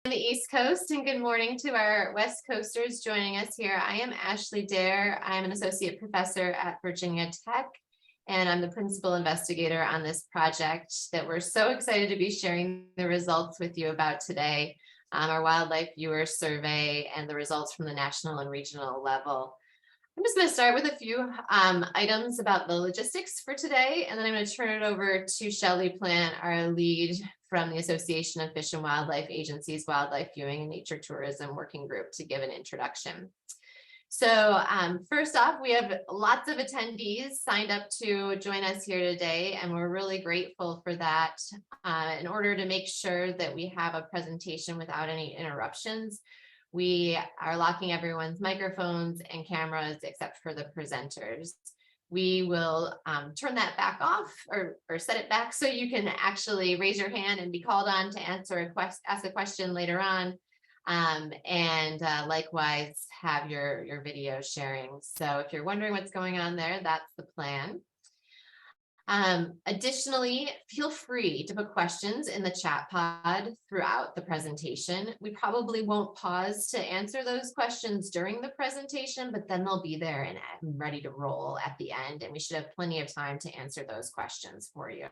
The East Coast, and good morning to our West Coasters joining us here. I am Ashley Dare. I'm an associate professor at Virginia Tech, and I'm the principal investigator on this project that we're so excited to be sharing the results with you about today, our wildlife viewer survey and the results from the national and regional level. I'm just going to start with a few items about the logistics for today, and then I'm going to turn it over to Shelley Plant, our lead from the Association of Fish and Wildlife Agencies Wildlife Viewing and Nature Tourism Working Group, to give an introduction. So first off, we have lots of attendees signed up to join us here today, and we're really grateful for that. In order to make sure that we have a presentation without any interruptions, we are locking everyone's microphones and cameras except for the presenters. We will turn that back off or set it back so you can actually raise your hand and be called on to ask a question later on. Likewise have your video sharing. So if you're wondering what's going on there, that's the plan. Additionally, feel free to put questions in the chat pod throughout the presentation. We probably won't pause to answer those questions during the presentation, but then they'll be there and ready to roll at the end, and we should have plenty of time to answer those questions for you.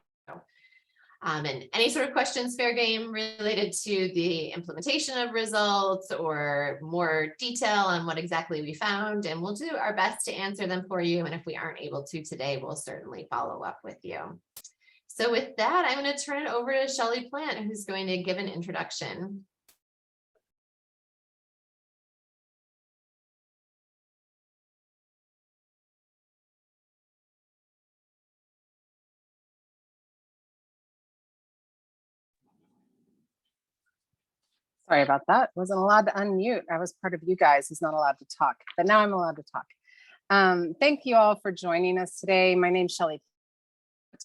And any sort of questions, fair game, related to the implementation of results or more detail on what exactly we found, and we'll do our best to answer them for you. And if we aren't able to today, we'll certainly follow up with you. So with that, I'm going to turn it over to Shelley Plant, who's going to give an introduction. Sorry about that. Wasn't allowed to unmute. I was part of you guys who's not allowed to talk, but now I'm allowed to talk. Thank you all for joining us today. My name is Shelley.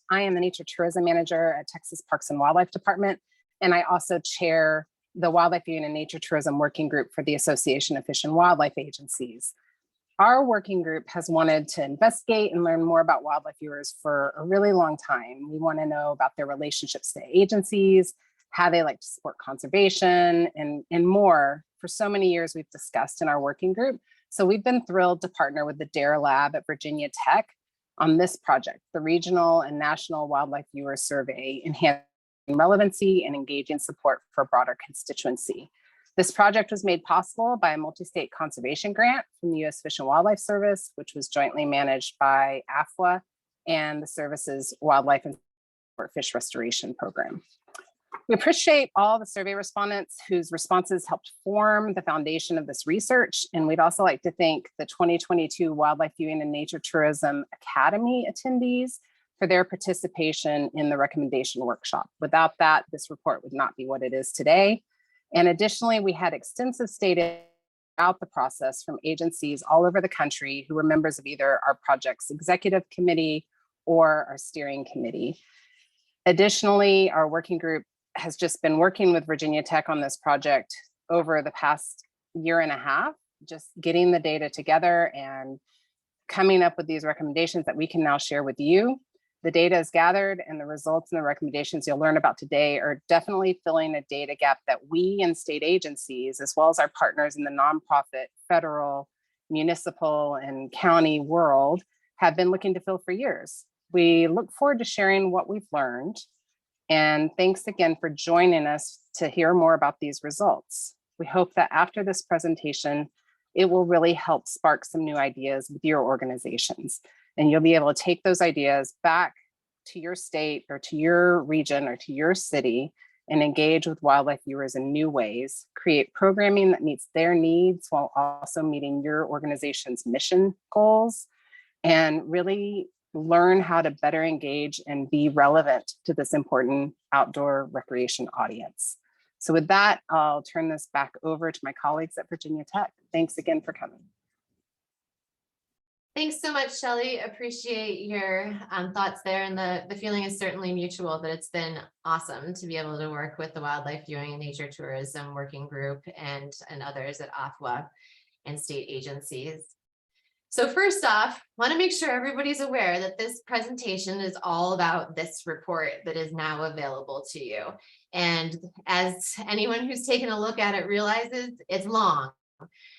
I am the Nature Tourism Manager at Texas Parks and Wildlife Department, and I also chair the Wildlife Viewing and Nature Tourism Working Group for the Association of Fish and Wildlife Agencies. Our working group has wanted to investigate and learn more about wildlife viewers for a really long time. We want to know about their relationships to agencies, how they like to support conservation, and more. For so many years we've discussed in our working group. So we've been thrilled to partner with the DARE Lab at Virginia Tech on this project, the Regional and National Wildlife Viewer Survey, enhancing relevancy and engaging support for a broader constituency. This project was made possible by a multi-state conservation grant from the U.S. Fish and Wildlife Service, which was jointly managed by AFWA and the service's Wildlife and Fish Restoration Program. We appreciate all the survey respondents whose responses helped form the foundation of this research. And we'd also like to thank the 2022 Wildlife Viewing and Nature Tourism Academy attendees for their participation in the recommendation workshop. Without that, this report would not be what it is today. And additionally, we had extensive data throughout the process from agencies all over the country who were members of either our project's executive committee or our steering committee. Additionally, our working group has just been working with Virginia Tech on this project over the past year and a half, just getting the data together and coming up with these recommendations that we can now share with you. The data is gathered, and the results and the recommendations you'll learn about today are definitely filling a data gap that we and state agencies, as well as our partners in the nonprofit, federal, municipal, and county world, have been looking to fill for years. We look forward to sharing what we've learned. And thanks again for joining us to hear more about these results. We hope that after this presentation, it will really help spark some new ideas with your organizations. And you'll be able to take those ideas back to your state or to your region or to your city and engage with wildlife viewers in new ways, create programming that meets their needs while also meeting your organization's mission goals, and really learn how to better engage and be relevant to this important outdoor recreation audience. So with that, I'll turn this back over to my colleagues at Virginia Tech. Thanks again for coming. Thanks so much, Shelley. Appreciate your thoughts there. And the feeling is certainly mutual that it's been awesome to be able to work with the Wildlife Viewing and Nature Tourism Working Group and others at AFWA and state agencies. So first off, want to make sure everybody's aware that this presentation is all about this report that is now available to you. And as anyone who's taken a look at it realizes, it's long.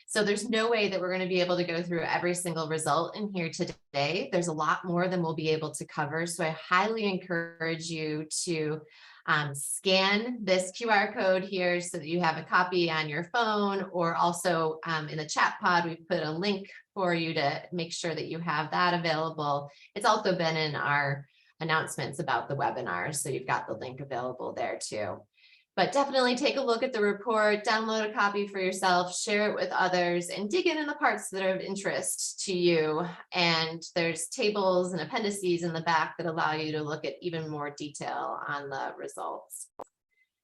So there's no way that we're going to be able to go through every single result in here today. There's a lot more than we'll be able to cover. So I highly encourage you to scan this QR code here so that you have a copy on your phone, or also in the chat pod, we've put a link for you to make sure that you have that available. It's also been in our announcements about the webinar, so you've got the link available there too. But definitely take a look at the report, download a copy for yourself, share it with others, and dig in the parts that are of interest to you. And there's tables and appendices in the back that allow you to look at even more detail on the results.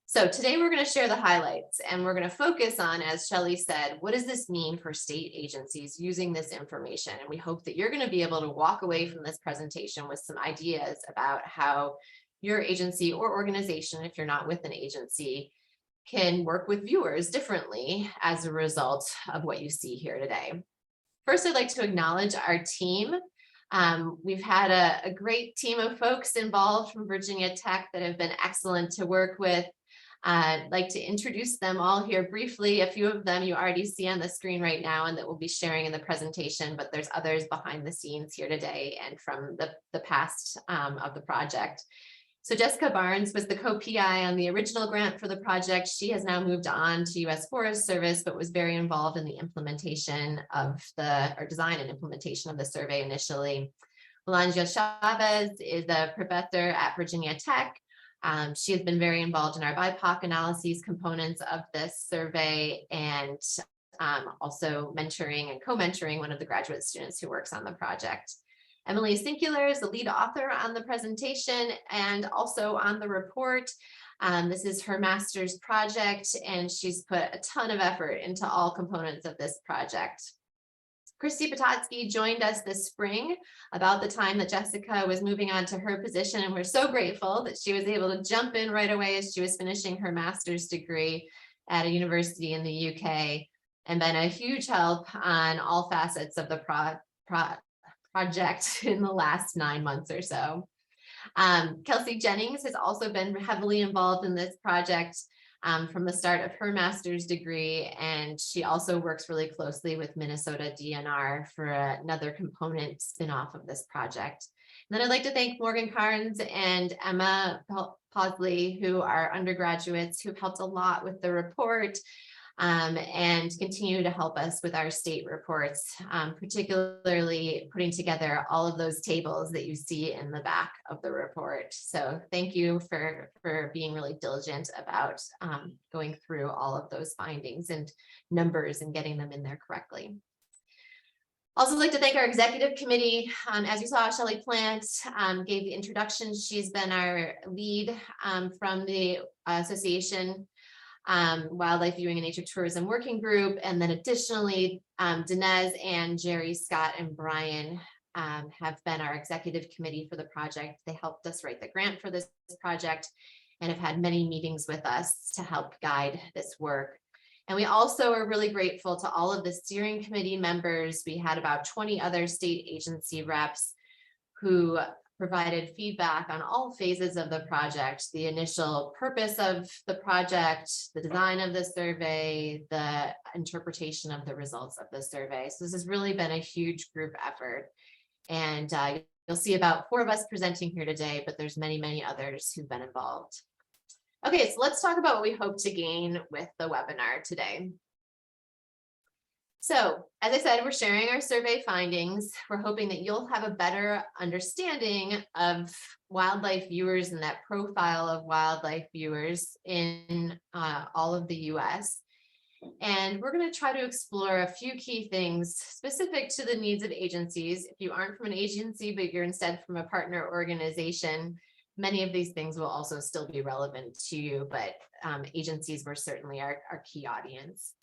So today we're going to share the highlights, and we're going to focus on, as Shelley said, what does this mean for state agencies using this information? And we hope that you're going to be able to walk away from this presentation with some ideas about how your agency or organization, if you're not with an agency, can work with viewers differently as a result of what you see here today. First, I'd like to acknowledge our team. We've had a great team of folks involved from Virginia Tech that have been excellent to work with. I'd like to introduce them all here briefly. A few of them you already see on the screen right now and that we'll be sharing in the presentation, but there's others behind the scenes here today and from the past of the project. So Jessica Barnes was the co-PI on the original grant for the project. She has now moved on to U.S. Forest Service, but was very involved in the implementation of or design and implementation of the survey initially. Melania Chavez is a professor at Virginia Tech. She has been very involved in our BIPOC analyses components of this survey, and also mentoring and co-mentoring one of the graduate students who works on the project. Emily Sinkular is the lead author on the presentation and also on the report. This is her master's project, and she's put a ton of effort into all components of this project. Christy Patotsky joined us this spring about the time that Jessica was moving on to her position, and we're so grateful that she was able to jump in right away as she was finishing her master's degree at a university in the UK, and been a huge help on all facets of the project in the last 9 months or so. Kelsey Jennings has also been heavily involved in this project from the start of her master's degree, and she also works really closely with Minnesota DNR for another component spin-off of this project. And then I'd like to thank Morgan Carnes and Emma Posley, who are undergraduates who've helped a lot with the report, and continue to help us with our state reports, particularly putting together all of those tables that you see in the back of the report. So thank you for being really diligent about going through all of those findings and numbers and getting them in there correctly. Also like to thank our executive committee. As you saw, Shelley Plant gave the introduction. She's been our lead from the association Wildlife Viewing and Nature Tourism Working Group. And then additionally, Dinez and Jerry, Scott, and Brian have been our executive committee for the project. They helped us write the grant for this project and have had many meetings with us to help guide this work. And we also are really grateful to all of the steering committee members. We had about 20 other state agency reps who provided feedback on all phases of the project, the initial purpose of the project, the design of the survey, the interpretation of the results of the survey. So this has really been a huge group effort. And you'll see about 4 of us presenting here today, but there's many, many others who've been involved. Okay, so let's talk about what we hope to gain with the webinar today. So, as I said, we're sharing our survey findings. We're hoping that you'll have a better understanding of wildlife viewers and that profile of wildlife viewers in all of the US. And we're going to try to explore a few key things specific to the needs of agencies. If you aren't from an agency, but you're instead from a partner organization, many of these things will also still be relevant to you, but agencies were certainly our key audience.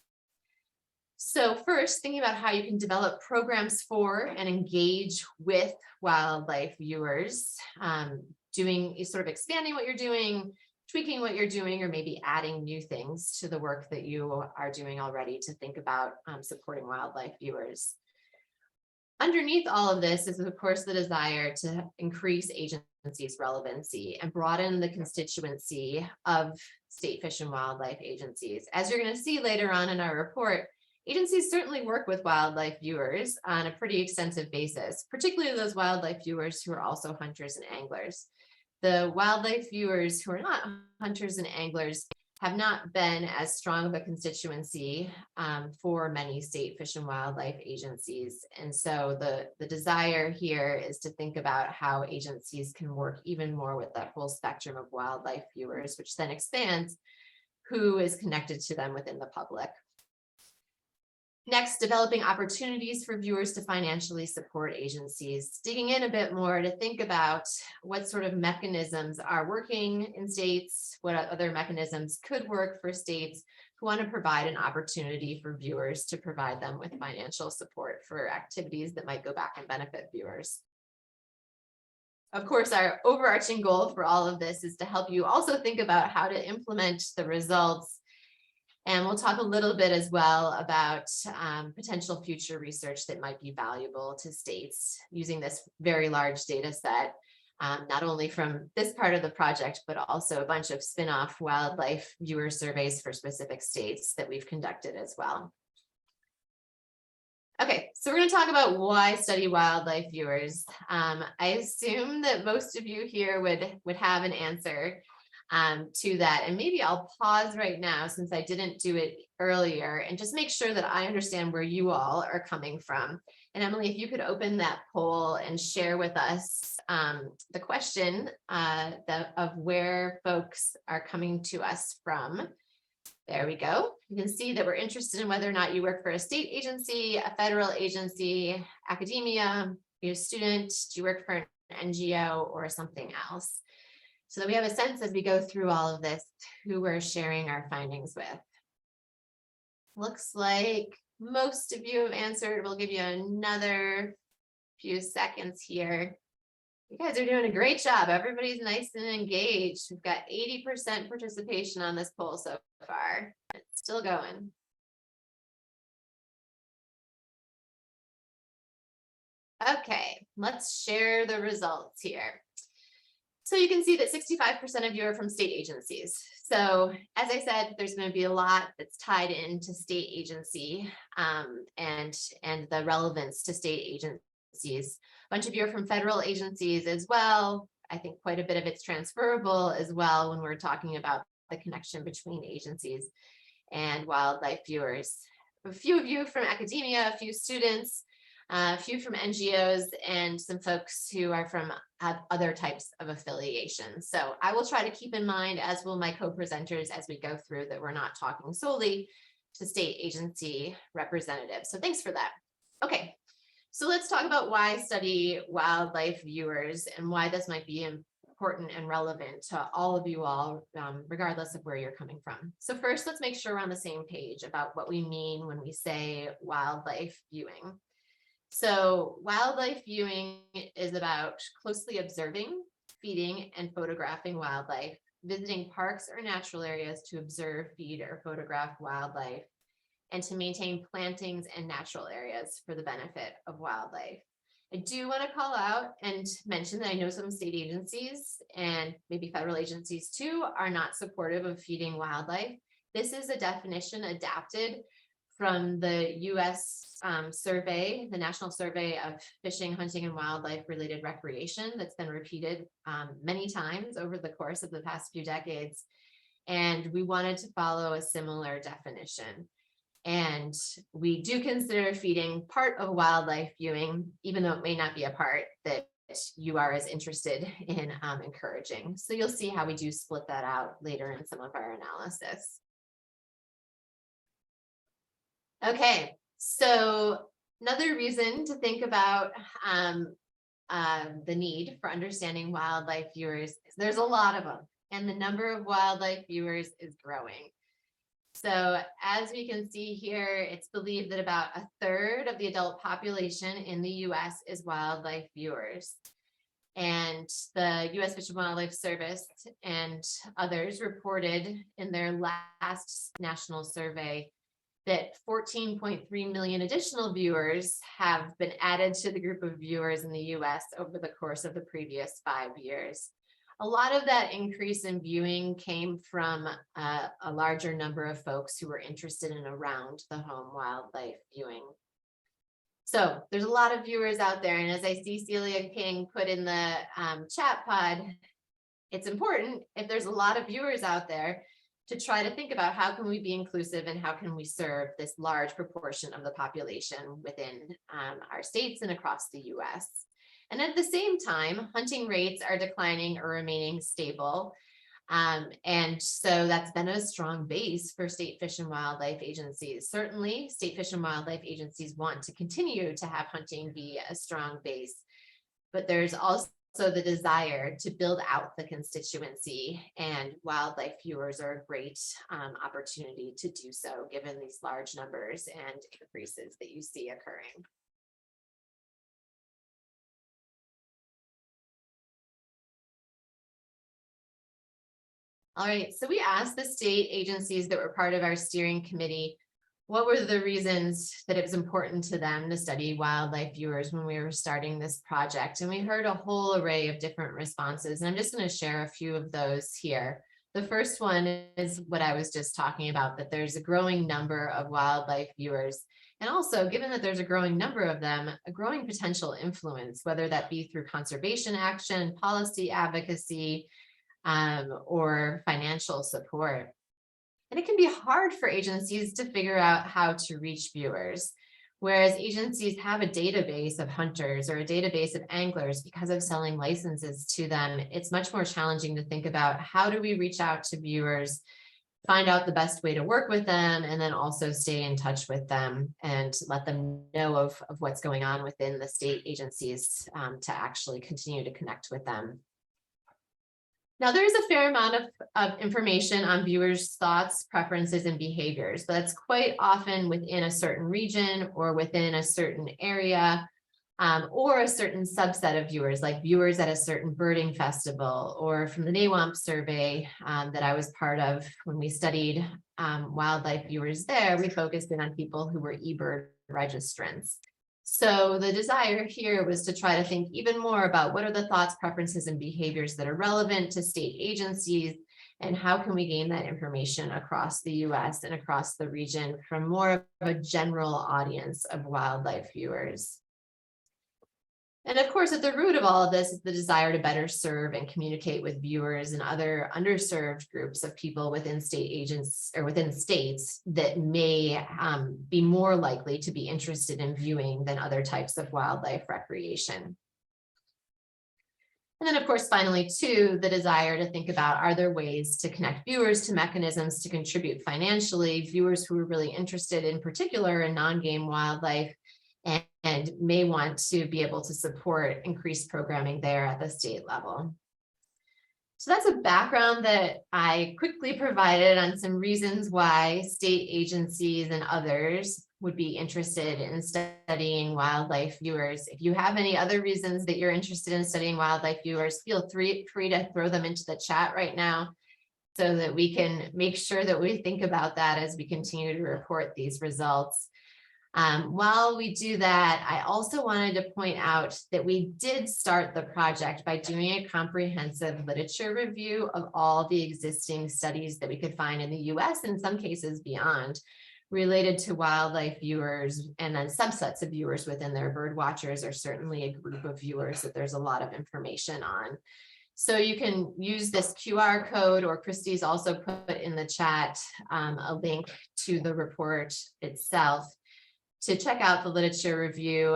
So first, thinking about how you can develop programs for and engage with wildlife viewers, sort of expanding what you're doing, tweaking what you're doing, or maybe adding new things to the work that you are doing already to think about supporting wildlife viewers. Underneath all of this is, of course, the desire to increase agencies' relevancy and broaden the constituency of state fish and wildlife agencies. As you're going to see later on in our report, agencies certainly work with wildlife viewers on a pretty extensive basis, particularly those wildlife viewers who are also hunters and anglers. The wildlife viewers who are not hunters and anglers have not been as strong of a constituency for many state fish and wildlife agencies. And so the desire here is to think about how agencies can work even more with that whole spectrum of wildlife viewers, which then expands who is connected to them within the public. Next, developing opportunities for viewers to financially support agencies, digging in a bit more to think about what sort of mechanisms are working in states, what other mechanisms could work for states who want to provide an opportunity for viewers to provide them with financial support for activities that might go back and benefit viewers. Of course, our overarching goal for all of this is to help you also think about how to implement the results. And we'll talk a little bit as well about potential future research that might be valuable to states using this very large data set, not only from this part of the project, but also a bunch of spin-off wildlife viewer surveys for specific states that we've conducted as well. Okay, so we're going to talk about why study wildlife viewers. I assume that most of you here would have an answer to that. And maybe I'll pause right now since I didn't do it earlier and just make sure that I understand where you all are coming from. And Emily, if you could open that poll and share with us the question of where folks are coming to us from. There we go. You can see that we're interested in whether or not you work for a state agency, a federal agency, academia, you're a student, do you work for an NGO or something else? So that we have a sense as we go through all of this, who we're sharing our findings with. Looks like most of you have answered. We'll give you another few seconds here. You guys are doing a great job. Everybody's nice and engaged. We've got 80% participation on this poll so far. It's still going. Okay, let's share the results here. So you can see that 65% of you are from state agencies. So as I said, there's going to be a lot that's tied into state agency and the relevance to state agencies. A bunch of you are from federal agencies as well. I think quite a bit of it's transferable as well when we're talking about the connection between agencies and wildlife viewers. A few of you from academia, a few students, a few from NGOs, and some folks who are from other types of affiliations. So I will try to keep in mind, as will my co-presenters as we go through, that we're not talking solely to state agency representatives. So thanks for that. Okay, so let's talk about why study wildlife viewers and why this might be important and relevant to all of you all, regardless of where you're coming from. So first, let's make sure we're on the same page about what we mean when we say wildlife viewing. So wildlife viewing is about closely observing, feeding, and photographing wildlife, visiting parks or natural areas to observe, feed, or photograph wildlife, and to maintain plantings and natural areas for the benefit of wildlife. I do want to call out and mention that I know some state agencies and maybe federal agencies too are not supportive of feeding wildlife. This is a definition adapted from the US survey, the National Survey of Fishing, Hunting, and Wildlife Related Recreation that's been repeated many times over the course of the past few decades. And we wanted to follow a similar definition. And we do consider feeding part of wildlife viewing, even though it may not be a part that you are as interested in encouraging. So you'll see how we do split that out later in some of our analysis. Okay, so another reason to think about the need for understanding wildlife viewers is there's a lot of them, and the number of wildlife viewers is growing. So as we can see here, it's believed that about 1/3 of the adult population in the US is wildlife viewers. And the US Fish and Wildlife Service and others reported in their last national survey that 14.3 million additional viewers have been added to the group of viewers in the US over the course of the previous 5 years. A lot of that increase in viewing came from a larger number of folks who were interested in around the home wildlife viewing. So there's a lot of viewers out there, and as I see Celia King put in the chat pod, it's important, if there's a lot of viewers out there, to try to think about how can we be inclusive and how can we serve this large proportion of the population within our states and across the US. And at the same time, hunting rates are declining or remaining stable. And so that's been a strong base for state fish and wildlife agencies. Certainly, state fish and wildlife agencies want to continue to have hunting be a strong base, but there's also the desire to build out the constituency, and wildlife viewers are a great opportunity to do so, given these large numbers and increases that you see occurring. All right, so we asked the state agencies that were part of our steering committee, what were the reasons that it was important to them to study wildlife viewers when we were starting this project? And we heard a whole array of different responses, and I'm just going to share a few of those here. The first one is what I was just talking about, that there's a growing number of wildlife viewers. And also, given that there's a growing number of them, a growing potential influence, whether that be through conservation action, policy advocacy, or financial support. And it can be hard for agencies to figure out how to reach viewers. Whereas agencies have a database of hunters or a database of anglers because of selling licenses to them, it's much more challenging to think about how do we reach out to viewers, find out the best way to work with them, and then also stay in touch with them and let them know of what's going on within the state agencies to actually continue to connect with them. Now, there is a fair amount of information on viewers' thoughts, preferences, and behaviors, but that's quite often within a certain region or within a certain area, or a certain subset of viewers, like viewers at a certain birding festival, or from the NAWAMP survey that I was part of when we studied wildlife viewers there, we focused in on people who were eBird registrants. So the desire here was to try to think even more about what are the thoughts, preferences, and behaviors that are relevant to state agencies, and how can we gain that information across the US and across the region from more of a general audience of wildlife viewers. And of course, at the root of all of this is the desire to better serve and communicate with viewers and other underserved groups of people within state agents or within states that may be more likely to be interested in viewing than other types of wildlife recreation. And then, of course, finally, too, the desire to think about, are there ways to connect viewers to mechanisms to contribute financially, viewers who are really interested in particular in non-game wildlife, and may want to be able to support increased programming there at the state level. So that's a background that I quickly provided on some reasons why state agencies and others would be interested in studying wildlife viewers. If you have any other reasons that you're interested in studying wildlife viewers, feel free to throw them into the chat right now so that we can make sure that we think about that as we continue to report these results. While we do that, I also wanted to point out that we did start the project by doing a comprehensive literature review of all the existing studies that we could find in the US, in some cases beyond, related to wildlife viewers, and then subsets of viewers within their bird watchers are certainly a group of viewers that there's a lot of information on. So you can use this QR code, or Christie's also put in the chat a link to the report itself to check out the literature review.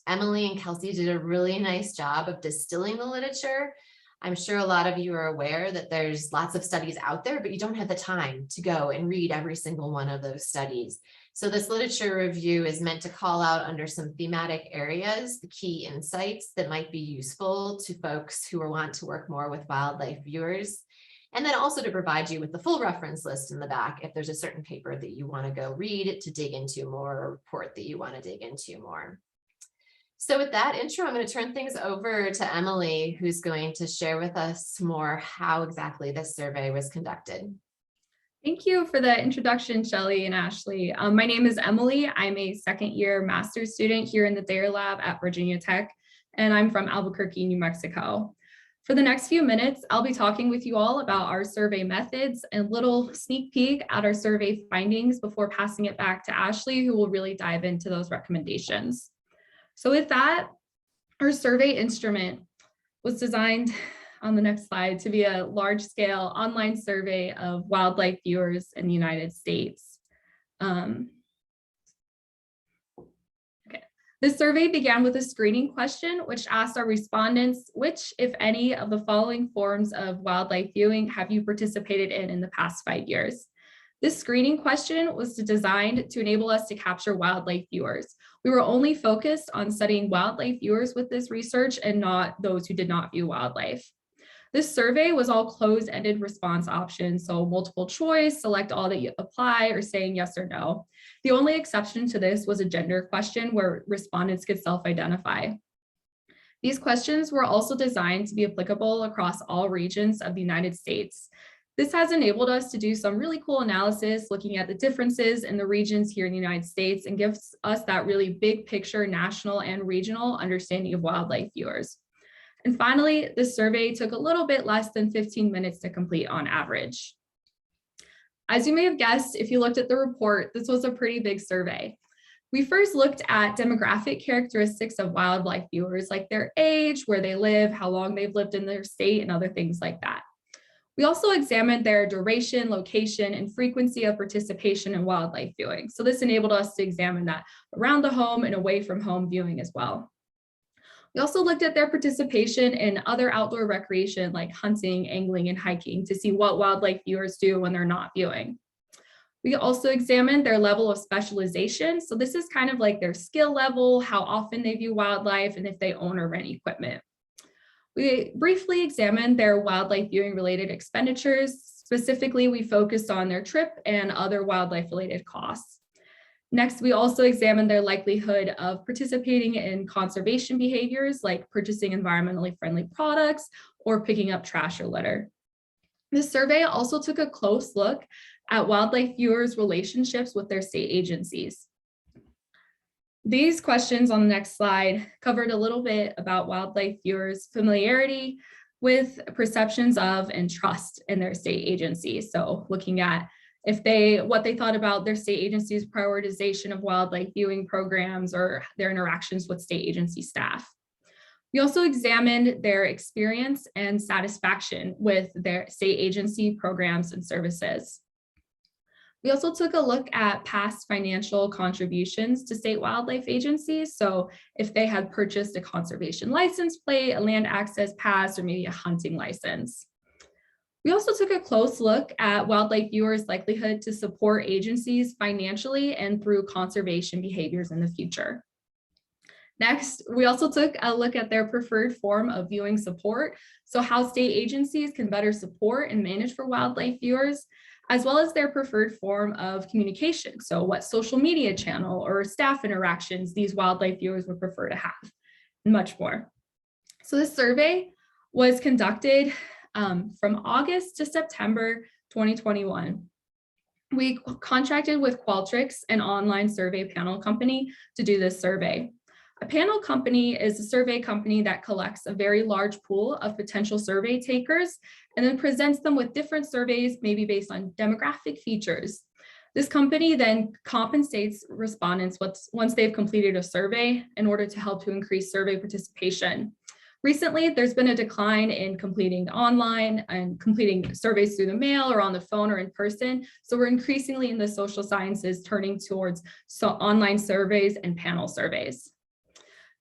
Emily and Kelsey did a really nice job of distilling the literature. I'm sure a lot of you are aware that there's lots of studies out there, but you don't have the time to go and read every single one of those studies. So this literature review is meant to call out under some thematic areas the key insights that might be useful to folks who want to work more with wildlife viewers. And then also to provide you with the full reference list in the back if there's a certain paper that you want to go read to dig into more, or a report that you want to dig into more. So with that intro, I'm going to turn things over to Emily, who's going to share with us more how exactly this survey was conducted. Thank you for the introduction, Shelley and Ashley. My name is Emily. I'm a second-year master's student here in the Dare Lab at Virginia Tech, and I'm from Albuquerque, New Mexico. For the next few minutes, I'll be talking with you all about our survey methods and a little sneak peek at our survey findings before passing it back to Ashley, who will really dive into those recommendations. So with that, our survey instrument was designed on the next slide to be a large-scale online survey of wildlife viewers in the United States. This survey began with a screening question, which asked our respondents, which, if any, of the following forms of wildlife viewing have you participated in the past 5 years? This screening question was designed to enable us to capture wildlife viewers. We were only focused on studying wildlife viewers with this research and not those who did not view wildlife. This survey was all closed-ended response options, so multiple choice, select all that you apply, or saying yes or no. The only exception to this was a gender question where respondents could self-identify. These questions were also designed to be applicable across all regions of the United States. This has enabled us to do some really cool analysis looking at the differences in the regions here in the United States and gives us that really big picture national and regional understanding of wildlife viewers. And finally, this survey took a little bit less than 15 minutes to complete on average. As you may have guessed, if you looked at the report, this was a pretty big survey. We first looked at demographic characteristics of wildlife viewers, like their age, where they live, how long they've lived in their state, and other things like that. We also examined their duration, location, and frequency of participation in wildlife viewing. So this enabled us to examine that around the home and away from home viewing as well. We also looked at their participation in other outdoor recreation like hunting, angling, and hiking to see what wildlife viewers do when they're not viewing. We also examined their level of specialization. So this is kind of like their skill level, how often they view wildlife, and if they own or rent equipment. We briefly examined their wildlife viewing related expenditures. Specifically, we focused on their trip and other wildlife related costs. Next, we also examined their likelihood of participating in conservation behaviors like purchasing environmentally friendly products or picking up trash or litter. This survey also took a close look at wildlife viewers' relationships with their state agencies. These questions on the next slide covered a little bit about wildlife viewers' familiarity with perceptions of and trust in their state agencies. So looking at what they thought about their state agency's prioritization of wildlife viewing programs or their interactions with state agency staff. We also examined their experience and satisfaction with their state agency programs and services. We also took a look at past financial contributions to state wildlife agencies. So if they had purchased a conservation license plate, a land access pass, or maybe a hunting license. We also took a close look at wildlife viewers' likelihood to support agencies financially and through conservation behaviors in the future. Next, we also took a look at their preferred form of viewing support, so how state agencies can better support and manage for wildlife viewers, as well as their preferred form of communication, so what social media channel or staff interactions these wildlife viewers would prefer to have, and much more. So this survey was conducted from August to September 2021. We contracted with Qualtrics, an online survey panel company, to do this survey. A panel company is a survey company that collects a very large pool of potential survey takers and then presents them with different surveys, maybe based on demographic features. This company then compensates respondents once they've completed a survey in order to help to increase survey participation. Recently, there's been a decline in completing online and completing surveys through the mail or on the phone or in person. So we're increasingly in the social sciences turning towards online surveys and panel surveys.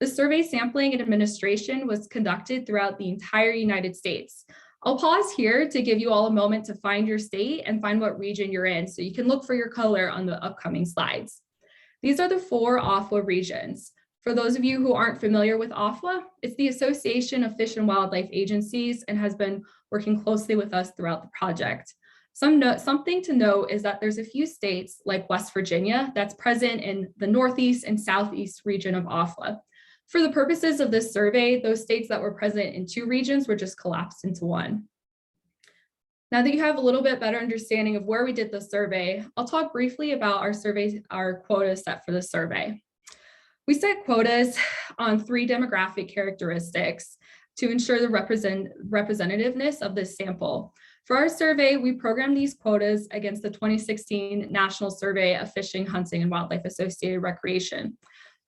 The survey sampling and administration was conducted throughout the entire United States. I'll pause here to give you all a moment to find your state and find what region you're in, so you can look for your color on the upcoming slides. These are the 4 AWFWA regions. For those of you who aren't familiar with AWFWA, it's the Association of Fish and Wildlife Agencies and has been working closely with us throughout the project. Something to note is that there's a few states like West Virginia that's present in the Northeast and Southeast region of AWFWA. For the purposes of this survey, those states that were present in 2 regions were just collapsed into 1. Now that you have a little bit better understanding of where we did the survey, I'll talk briefly about our quotas set for the survey. We set quotas on 3 demographic characteristics to ensure the representativeness of this sample. For our survey, we programmed these quotas against the 2016 National Survey of Fishing, Hunting, and Wildlife Associated Recreation.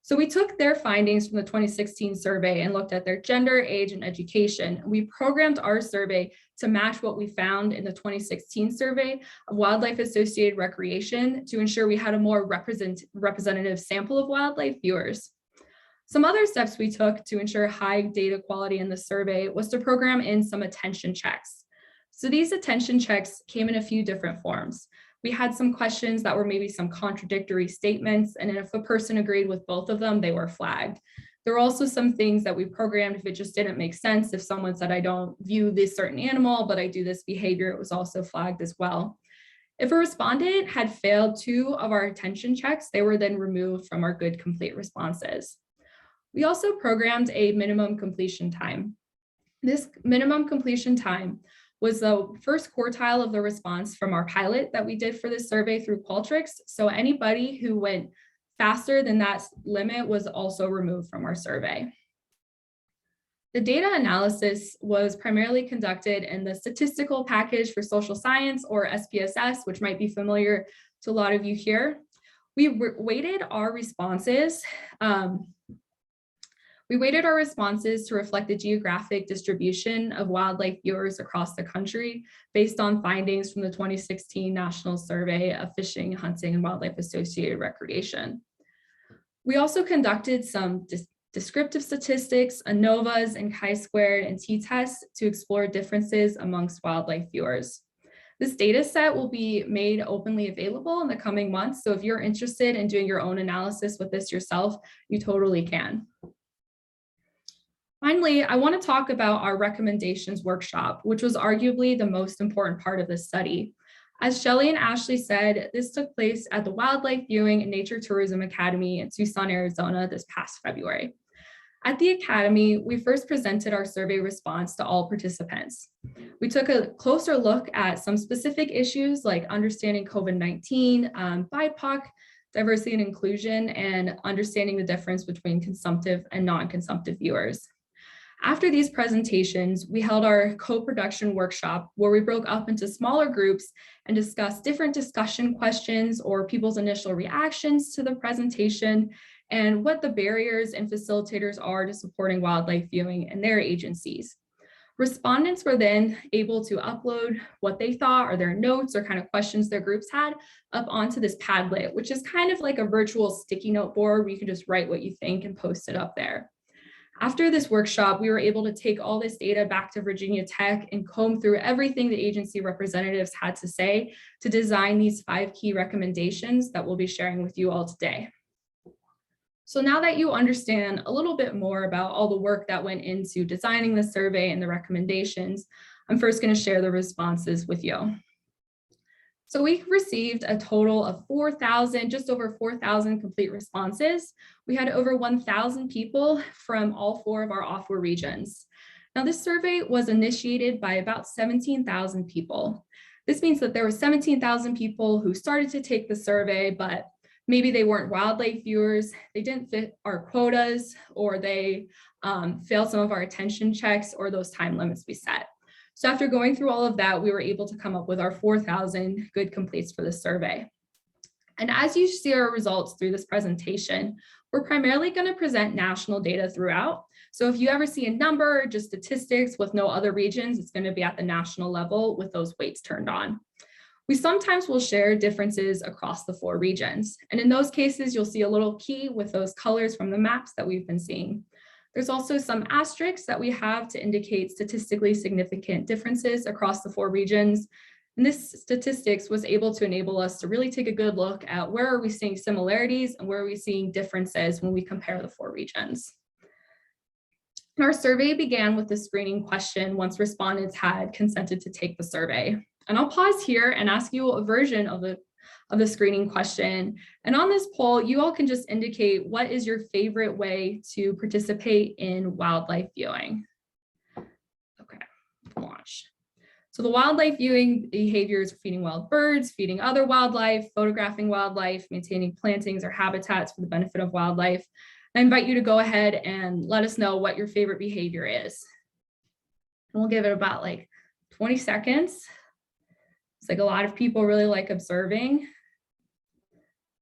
So we took their findings from the 2016 survey and looked at their gender, age, and education. We programmed our survey to match what we found in the 2016 survey of Wildlife Associated Recreation to ensure we had a more representative sample of wildlife viewers. Some other steps we took to ensure high data quality in the survey was to program in some attention checks. So these attention checks came in a few different forms. We had some questions that were maybe some contradictory statements, and if a person agreed with both of them, they were flagged. There were also some things that we programmed if it just didn't make sense. If someone said, I don't view this certain animal, but I do this behavior, it was also flagged as well. If a respondent had failed 2 of our attention checks, they were then removed from our good complete responses. We also programmed a minimum completion time. This minimum completion time was the first quartile of the response from our pilot that we did for this survey through Qualtrics. So anybody who went faster than that limit was also removed from our survey. The data analysis was primarily conducted in the statistical package for social science, or SPSS, which might be familiar to a lot of you here. We weighted our responses to reflect the geographic distribution of wildlife viewers across the country based on findings from the 2016 National Survey of Fishing, Hunting, and Wildlife Associated Recreation. We also conducted some descriptive statistics, ANOVAs, and chi-squared and t-tests to explore differences amongst wildlife viewers. This data set will be made openly available in the coming months, so if you're interested in doing your own analysis with this yourself, you totally can. Finally, I want to talk about our recommendations workshop, which was arguably the most important part of this study. As Shelley and Ashley said, this took place at the Wildlife Viewing and Nature Tourism Academy in Tucson, Arizona this past February. At the Academy, we first presented our survey response to all participants. We took a closer look at some specific issues like understanding COVID-19, BIPOC, diversity and inclusion, and understanding the difference between consumptive and non-consumptive viewers. After these presentations, we held our co-production workshop where we broke up into smaller groups and discussed different discussion questions or people's initial reactions to the presentation and what the barriers and facilitators are to supporting wildlife viewing in their agencies. Respondents were then able to upload what they thought or their notes or kind of questions their groups had up onto this Padlet, which is kind of like a virtual sticky note board where you can just write what you think and post it up there. After this workshop, we were able to take all this data back to Virginia Tech and comb through everything the agency representatives had to say to design these 5 key recommendations that we'll be sharing with you all today. So now that you understand a little bit more about all the work that went into designing the survey and the recommendations, I'm first going to share the responses with you. So we received a total of just over 4,000 complete responses. We had over 1,000 people from all 4 of our OFWA regions. Now this survey was initiated by about 17,000 people. This means that there were 17,000 people who started to take the survey, but maybe they weren't wildlife viewers, they didn't fit our quotas, or they failed some of our attention checks or those time limits we set. So after going through all of that, we were able to come up with our 4,000 good completes for the survey. And as you see our results through this presentation, we're primarily going to present national data throughout. So if you ever see a number or just statistics with no other regions, it's going to be at the national level with those weights turned on. We sometimes will share differences across the 4 regions. And in those cases, you'll see a little key with those colors from the maps that we've been seeing. There's also some asterisks that we have to indicate statistically significant differences across the 4 regions. And this statistics was able to enable us to really take a good look at where are we seeing similarities and where are we seeing differences when we compare the 4 regions. And our survey began with the screening question once respondents had consented to take the survey. And I'll pause here and ask you a version of the screening question. And on this poll, you all can just indicate what is your favorite way to participate in wildlife viewing. Okay, launch. So the wildlife viewing behaviors are feeding wild birds, feeding other wildlife, photographing wildlife, maintaining plantings or habitats for the benefit of wildlife. I invite you to go ahead and let us know what your favorite behavior is. And we'll give it about like 20 seconds. It's like a lot of people really like observing.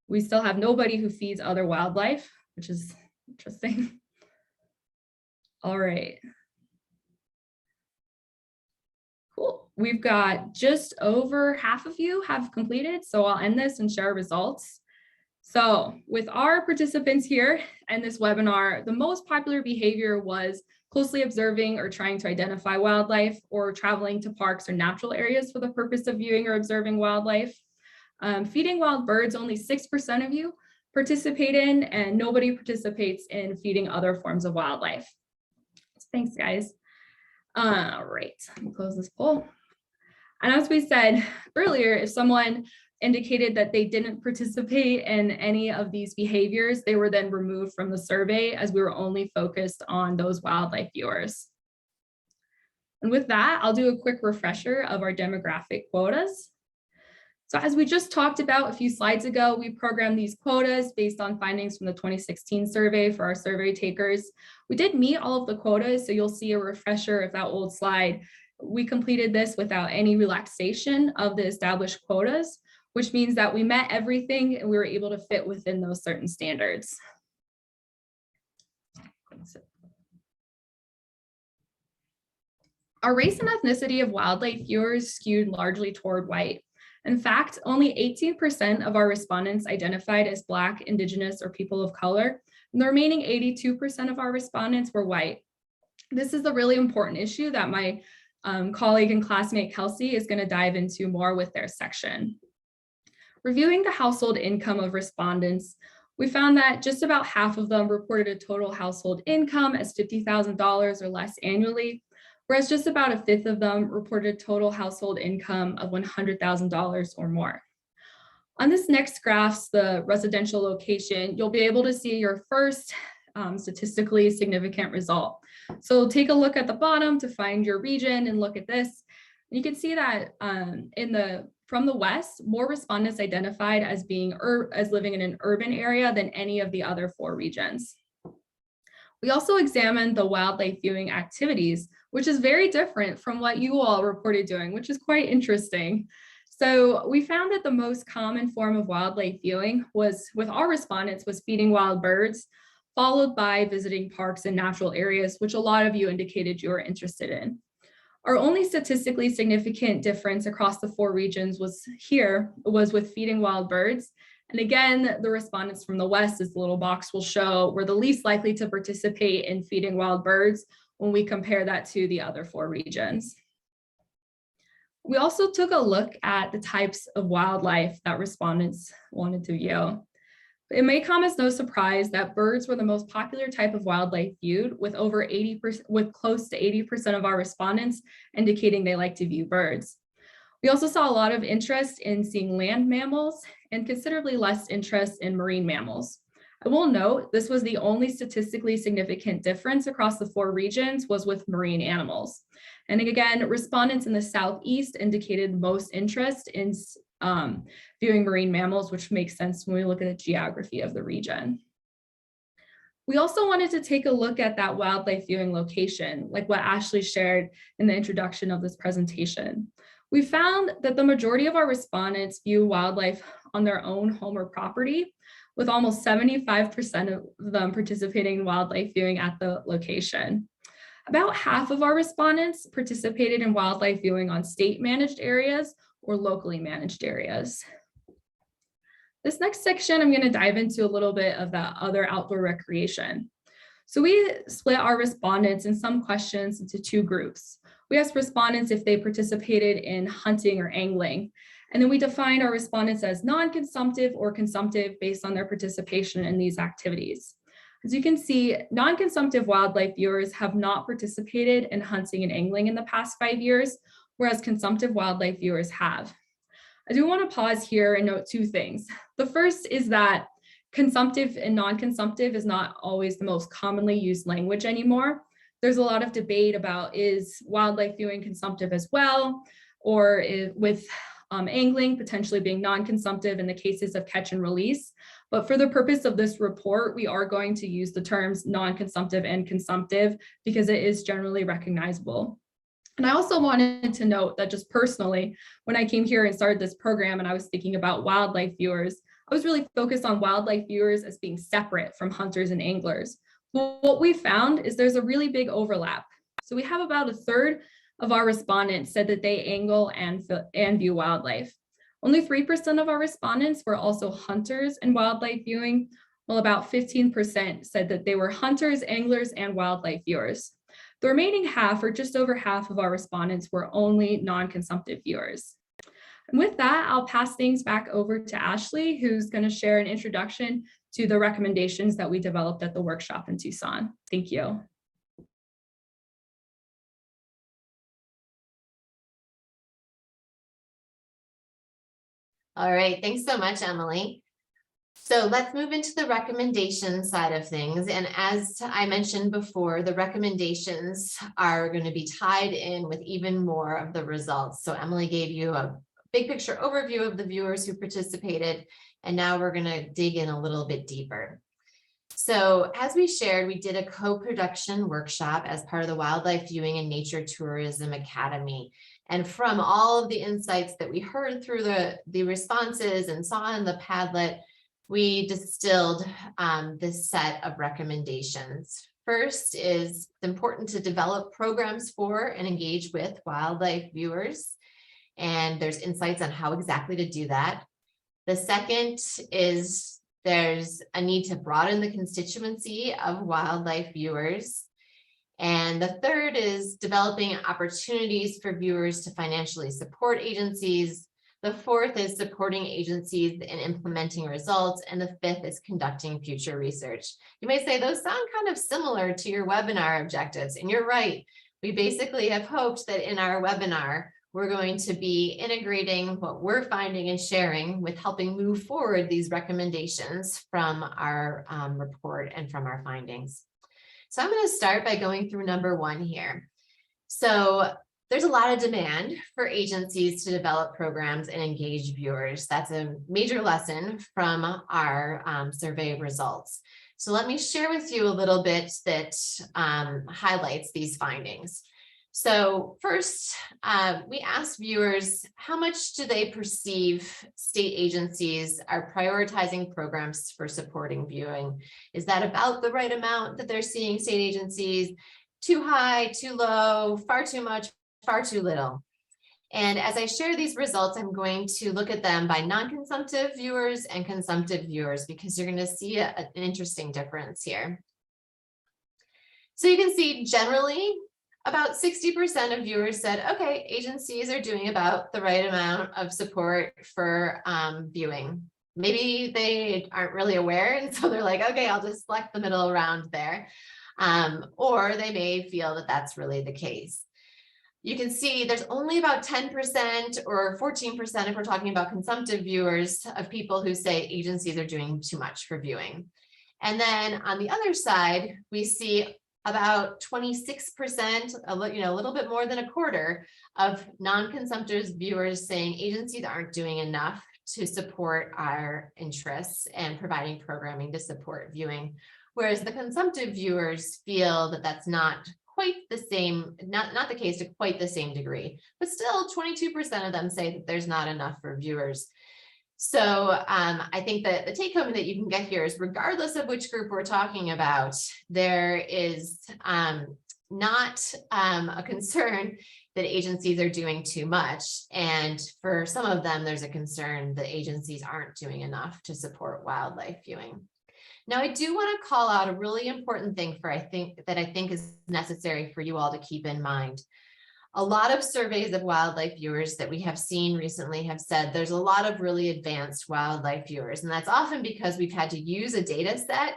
We still have nobody who feeds other wildlife, which is interesting. All right. Cool. We've got just over half of you have completed, so I'll end this and share results. So with our participants here in this webinar, the most popular behavior was closely observing or trying to identify wildlife, or traveling to parks or natural areas for the purpose of viewing or observing wildlife. Feeding wild birds, only 6% of you participate in, and nobody participates in feeding other forms of wildlife. So thanks, guys. All right, let me close this poll. And as we said earlier, if someone indicated that they didn't participate in any of these behaviors, they were then removed from the survey, as we were only focused on those wildlife viewers. And with that, I'll do a quick refresher of our demographic quotas. So as we just talked about a few slides ago, we programmed these quotas based on findings from the 2016 survey for our survey takers. We did meet all of the quotas, so you'll see a refresher of that old slide. We completed this without any relaxation of the established quotas, which means that we met everything and we were able to fit within those certain standards. Our race and ethnicity of wildlife viewers skewed largely toward white. In fact, only 18% of our respondents identified as Black, Indigenous, or people of color, and the remaining 82% of our respondents were white. This is a really important issue that my colleague and classmate Kelsey is going to dive into more with their section. Reviewing the household income of respondents, we found that just about half of them reported a total household income as $50,000 or less annually, whereas just about a fifth of them reported total household income of $100,000 or more. On this next graph, the residential location, you'll be able to see your first statistically significant result. So take a look at the bottom to find your region and look at this. And you can see that from the West, more respondents identified as living in an urban area than any of the other 4 regions. We also examined the wildlife viewing activities, which is very different from what you all reported doing, which is quite interesting. So we found that the most common form of wildlife viewing with our respondents was feeding wild birds, followed by visiting parks and natural areas, which a lot of you indicated you were interested in. Our only statistically significant difference across the 4 regions was with feeding wild birds. And again, the respondents from the West, as the little box will show, were the least likely to participate in feeding wild birds when we compare that to the other 4 regions. We also took a look at the types of wildlife that respondents wanted to view. It may come as no surprise that birds were the most popular type of wildlife viewed, with close to 80% of our respondents indicating they like to view birds. We also saw a lot of interest in seeing land mammals and considerably less interest in marine mammals. I will note this was the only statistically significant difference across the 4 regions was with marine animals. And again, respondents in the Southeast indicated most interest in viewing marine mammals, which makes sense when we look at the geography of the region. We also wanted to take a look at that wildlife viewing location, like what Ashley shared in the introduction of this presentation. We found that the majority of our respondents view wildlife on their own home or property, with almost 75% of them participating in wildlife viewing at the location. About half of our respondents participated in wildlife viewing on state-managed areas or locally managed areas. This next section, I'm going to dive into a little bit of that other outdoor recreation. So we split our respondents in some questions into 2 groups. We asked respondents if they participated in hunting or angling, and then we defined our respondents as non-consumptive or consumptive based on their participation in these activities. As you can see, non-consumptive wildlife viewers have not participated in hunting and angling in the past 5 years, whereas consumptive wildlife viewers have. I do want to pause here and note 2 things. The first is that consumptive and non-consumptive is not always the most commonly used language anymore. There's a lot of debate about, is wildlife viewing consumptive as well? with angling potentially being non-consumptive in the cases of catch and release. But for the purpose of this report, we are going to use the terms non-consumptive and consumptive because it is generally recognizable. And I also wanted to note that just personally, when I came here and started this program and I was thinking about wildlife viewers, I was really focused on wildlife viewers as being separate from hunters and anglers. But what we found is there's a really big overlap. So we have about a third of our respondents said that they angle and view wildlife. Only 3% of our respondents were also hunters and wildlife viewing, while about 15% said that they were hunters, anglers, and wildlife viewers. The remaining half, or just over half of our respondents, were only non-consumptive viewers. And with that, I'll pass things back over to Ashley, who's going to share an introduction to the recommendations that we developed at the workshop in Tucson. Thank you. All right, thanks so much, Emily. So let's move into the recommendation side of things. And as I mentioned before, the recommendations are going to be tied in with even more of the results. So Emily gave you a big picture overview of the viewers who participated, and now we're going to dig in a little bit deeper. So as we shared, we did a co-production workshop as part of the Wildlife Viewing and Nature Tourism Academy. And from all of the insights that we heard through the responses and saw in the Padlet, we distilled this set of recommendations. First is it's important to develop programs for and engage with wildlife viewers. And there's insights on how exactly to do that. The second is there's a need to broaden the constituency of wildlife viewers. And the third is developing opportunities for viewers to financially support agencies. The fourth is supporting agencies in implementing results. And the fifth is conducting future research. You may say those sound kind of similar to your webinar objectives, and you're right. We basically have hoped that in our webinar, we're going to be integrating what we're finding and sharing with helping move forward these recommendations from our report and from our findings. So I'm going to start by going through number one here. So there's a lot of demand for agencies to develop programs and engage viewers. That's a major lesson from our survey results. So let me share with you a little bit that highlights these findings. So first, we asked viewers, how much do they perceive state agencies are prioritizing programs for supporting viewing? Is that about the right amount that they're seeing state agencies? Too high, too low, far too much, far too little? And as I share these results, I'm going to look at them by non-consumptive viewers and consumptive viewers, because you're going to see an interesting difference here. So you can see generally, about 60% of viewers said, okay, agencies are doing about the right amount of support for viewing. Maybe they aren't really aware, and so they're like, okay, I'll just select the middle ground there. Or they may feel that that's really the case. You can see there's only about 10% or 14% if we're talking about consumptive viewers of people who say agencies are doing too much for viewing. And then on the other side, we see about 26%, a little bit more than a quarter of non-consumptive viewers saying agencies aren't doing enough to support our interests and providing programming to support viewing. Whereas the consumptive viewers feel that that's not quite the same, not the case to quite the same degree, but still 22% of them say that there's not enough for viewers. So I think that the take home that you can get here is regardless of which group we're talking about, there is not a concern that agencies are doing too much. And for some of them, there's a concern that agencies aren't doing enough to support wildlife viewing. Now, I do want to call out a really important thing I think is necessary for you all to keep in mind. A lot of surveys of wildlife viewers that we have seen recently have said there's a lot of really advanced wildlife viewers, and that's often because we've had to use a data set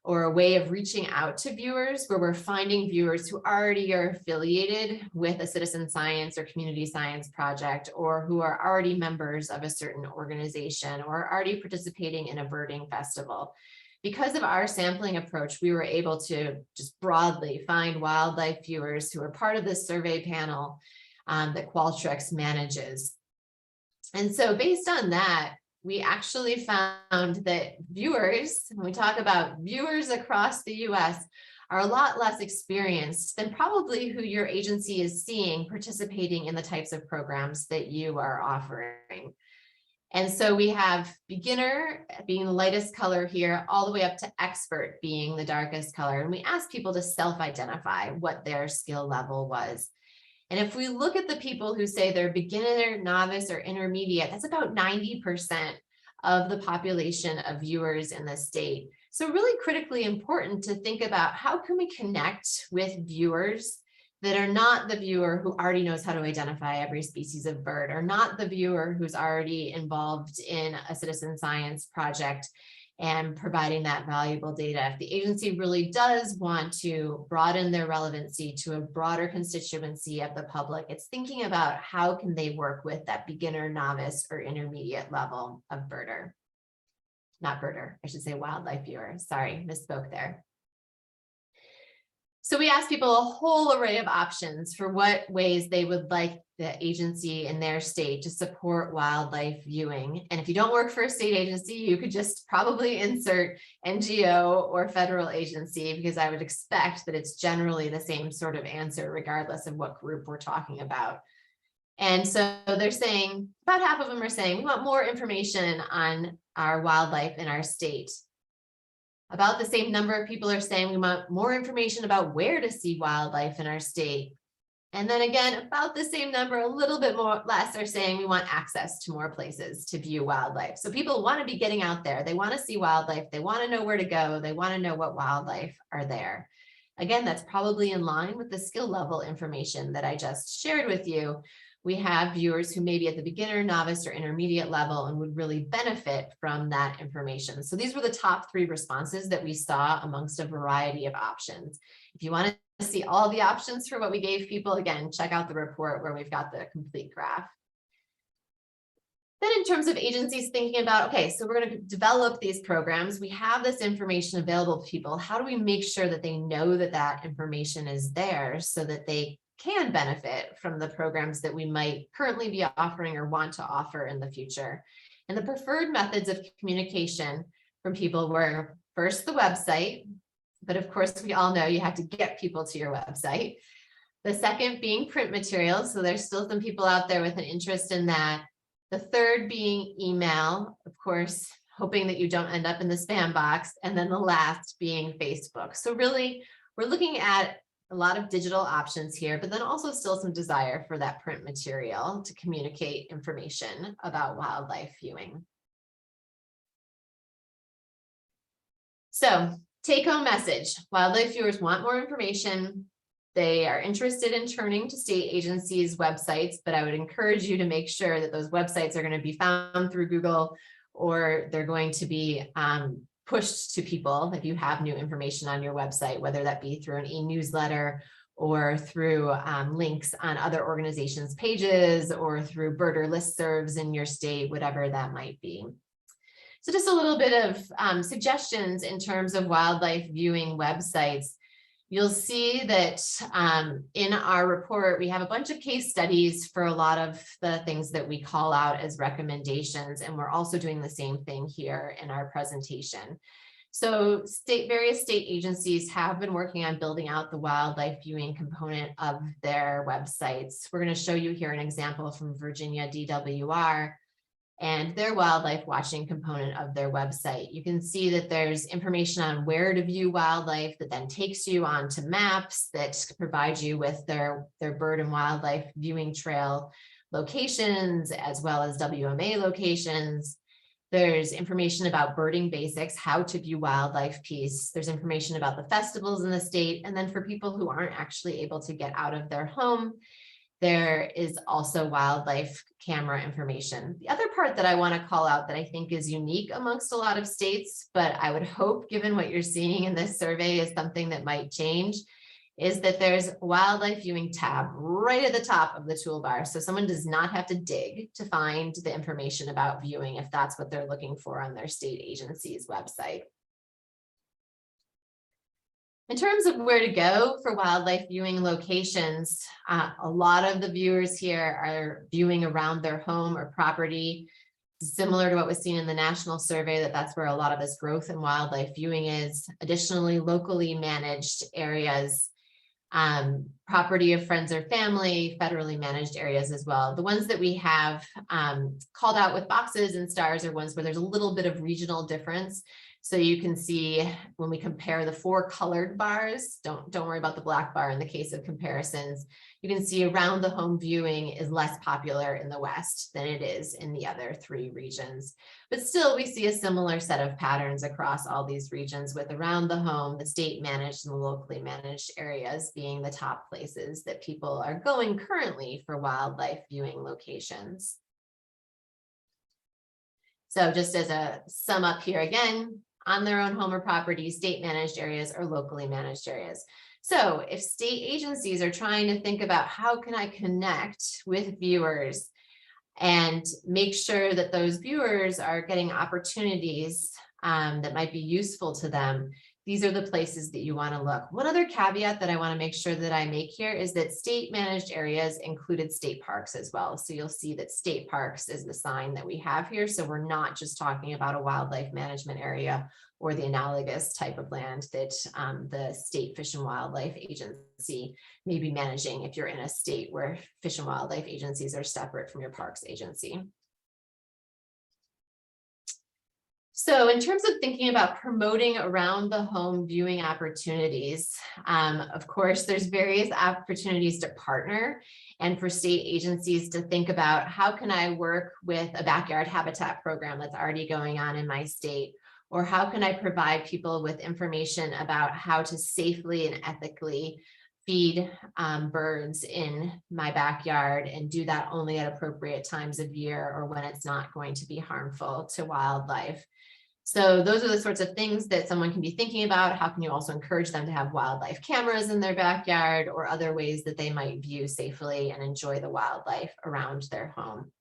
or a way of reaching out to viewers where we're finding viewers who already are affiliated with a citizen science or community science project, or who are already members of a certain organization or already participating in a birding festival. Because of our sampling approach, we were able to just broadly find wildlife viewers who are part of this survey panel that Qualtrics manages. And so based on that, we actually found that viewers, when we talk about viewers across the US, are a lot less experienced than probably who your agency is seeing participating in the types of programs that you are offering. And so we have beginner being the lightest color here, all the way up to expert being the darkest color. And we asked people to self-identify what their skill level was. And if we look at the people who say they're beginner, novice, or intermediate, that's about 90% of the population of viewers in the state. So really critically important to think about how can we connect with viewers that are not the viewer who already knows how to identify every species of bird, or not the viewer who's already involved in a citizen science project and providing that valuable data. If the agency really does want to broaden their relevancy to a broader constituency of the public, it's thinking about how can they work with that beginner, novice, or intermediate level of birder. Not birder, I should say wildlife viewer. Sorry, misspoke there. So we asked people a whole array of options for what ways they would like the agency in their state to support wildlife viewing. And if you don't work for a state agency, you could just probably insert NGO or federal agency, because I would expect that it's generally the same sort of answer, regardless of what group we're talking about. And so they're saying, about half of them are saying, we want more information on our wildlife in our state. About the same number of people are saying we want more information about where to see wildlife in our state. And then again, about the same number, a little bit more less, are saying we want access to more places to view wildlife. So people want to be getting out there. They want to see wildlife. They want to know where to go. They want to know what wildlife are there. Again, that's probably in line with the skill level information that I just shared with you. We have viewers who may be at the beginner, novice, or intermediate level and would really benefit from that information. So these were the top 3 responses that we saw amongst a variety of options. If you want to see all the options for what we gave people, again, check out the report where we've got the complete graph. Then in terms of agencies thinking about, okay, so we're going to develop these programs. We have this information available to people. How do we make sure that they know that that information is there so that they can benefit from the programs that we might currently be offering or want to offer in the future? And the preferred methods of communication from people were first the website, but of course we all know you have to get people to your website. The second being print materials. So there's still some people out there with an interest in that. The third being email, of course, hoping that you don't end up in the spam box. And then the last being Facebook. So really, we're looking at a lot of digital options here, but then also still some desire for that print material to communicate information about wildlife viewing. So take home message, wildlife viewers want more information. They are interested in turning to state agencies' websites, but I would encourage you to make sure that those websites are going to be found through Google, or they're going to be pushed to people if you have new information on your website, whether that be through an e-newsletter or through links on other organizations' pages or through birder listservs in your state, whatever that might be. So just a little bit of suggestions in terms of wildlife viewing websites. You'll see that in our report, we have a bunch of case studies for a lot of the things that we call out as recommendations, and we're also doing the same thing here in our presentation. So various state agencies have been working on building out the wildlife viewing component of their websites. We're going to show you here an example from Virginia DWR and their wildlife watching component of their website. You can see that there's information on where to view wildlife that then takes you onto maps that provide you with their bird and wildlife viewing trail locations, as well as WMA locations. There's information about birding basics, how to view wildlife piece. There's information about the festivals in the state. And then for people who aren't actually able to get out of their home, there is also wildlife camera information. The other part that I want to call out that I think is unique amongst a lot of states, but I would hope, given what you're seeing in this survey, is something that might change, is that there's a wildlife viewing tab right at the top of the toolbar. So someone does not have to dig to find the information about viewing if that's what they're looking for on their state agency's website. In terms of where to go for wildlife viewing locations, a lot of the viewers here are viewing around their home or property, similar to what was seen in the national survey, that's where a lot of this growth in wildlife viewing is. Additionally, locally managed areas, property of friends or family, federally managed areas as well. The ones that we have called out with boxes and stars are ones where there's a little bit of regional difference. So you can see when we compare the 4 colored bars, don't worry about the black bar in the case of comparisons. You can see around the home viewing is less popular in the West than it is in the other 3 regions. But still, we see a similar set of patterns across all these regions, with around the home, the state managed and the locally managed areas being the top places that people are going currently for wildlife viewing locations. So just as a sum up here again, on their own home or property, state managed areas or locally managed areas. So if state agencies are trying to think about how can I connect with viewers and make sure that those viewers are getting opportunities that might be useful to them, these are the places that you want to look. One other caveat that I want to make sure that I make here is that state managed areas included state parks as well. So you'll see that state parks is the sign that we have here. So we're not just talking about a wildlife management area or the analogous type of land that the State Fish and Wildlife Agency may be managing if you're in a state where fish and wildlife agencies are separate from your parks agency. So in terms of thinking about promoting around the home viewing opportunities, of course, there's various opportunities to partner and for state agencies to think about how can I work with a backyard habitat program that's already going on in my state, or how can I provide people with information about how to safely and ethically feed birds in my backyard and do that only at appropriate times of year or when it's not going to be harmful to wildlife. So those are the sorts of things that someone can be thinking about. How can you also encourage them to have wildlife cameras in their backyard or other ways that they might view safely and enjoy the wildlife around their home?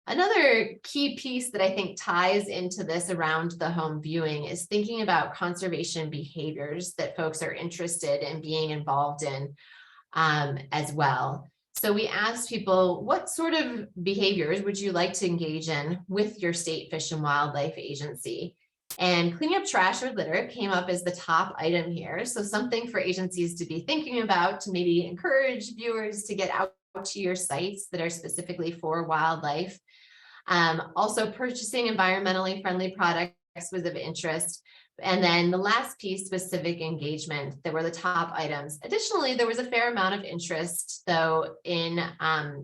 Another key piece that I think ties into this around the home viewing is thinking about conservation behaviors that folks are interested in being involved in as well. So we asked people, what sort of behaviors would you like to engage in with your state fish and wildlife agency? And cleaning up trash or litter came up as the top item here. So something for agencies to be thinking about to maybe encourage viewers to get out to your sites that are specifically for wildlife. Also purchasing environmentally friendly products was of interest. And then the last piece was civic engagement that were the top items. Additionally, there was a fair amount of interest, though, in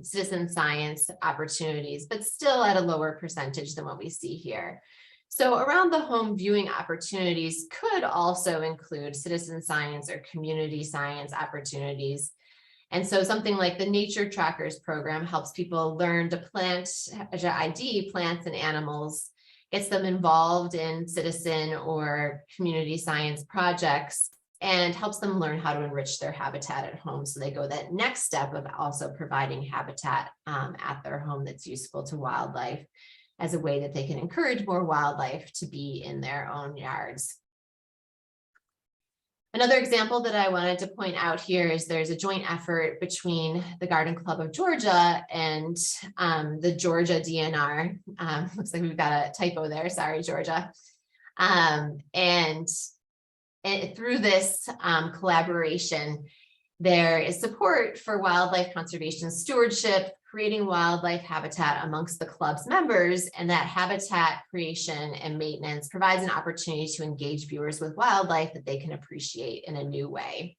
citizen science opportunities, but still at a lower percentage than what we see here. So around the home viewing opportunities could also include citizen science or community science opportunities. And so something like the Nature Trackers program helps people learn to ID plants and animals, gets them involved in citizen or community science projects, and helps them learn how to enrich their habitat at home. So they go that next step of also providing habitat at their home that's useful to wildlife as a way that they can encourage more wildlife to be in their own yards. Another example that I wanted to point out here is there's a joint effort between the Garden Club of Georgia and the Georgia DNR. Looks like we've got a typo there. Sorry, Georgia. And through this collaboration, there is support for wildlife conservation stewardship, creating wildlife habitat amongst the club's members, and that habitat creation and maintenance provides an opportunity to engage viewers with wildlife that they can appreciate in a new way.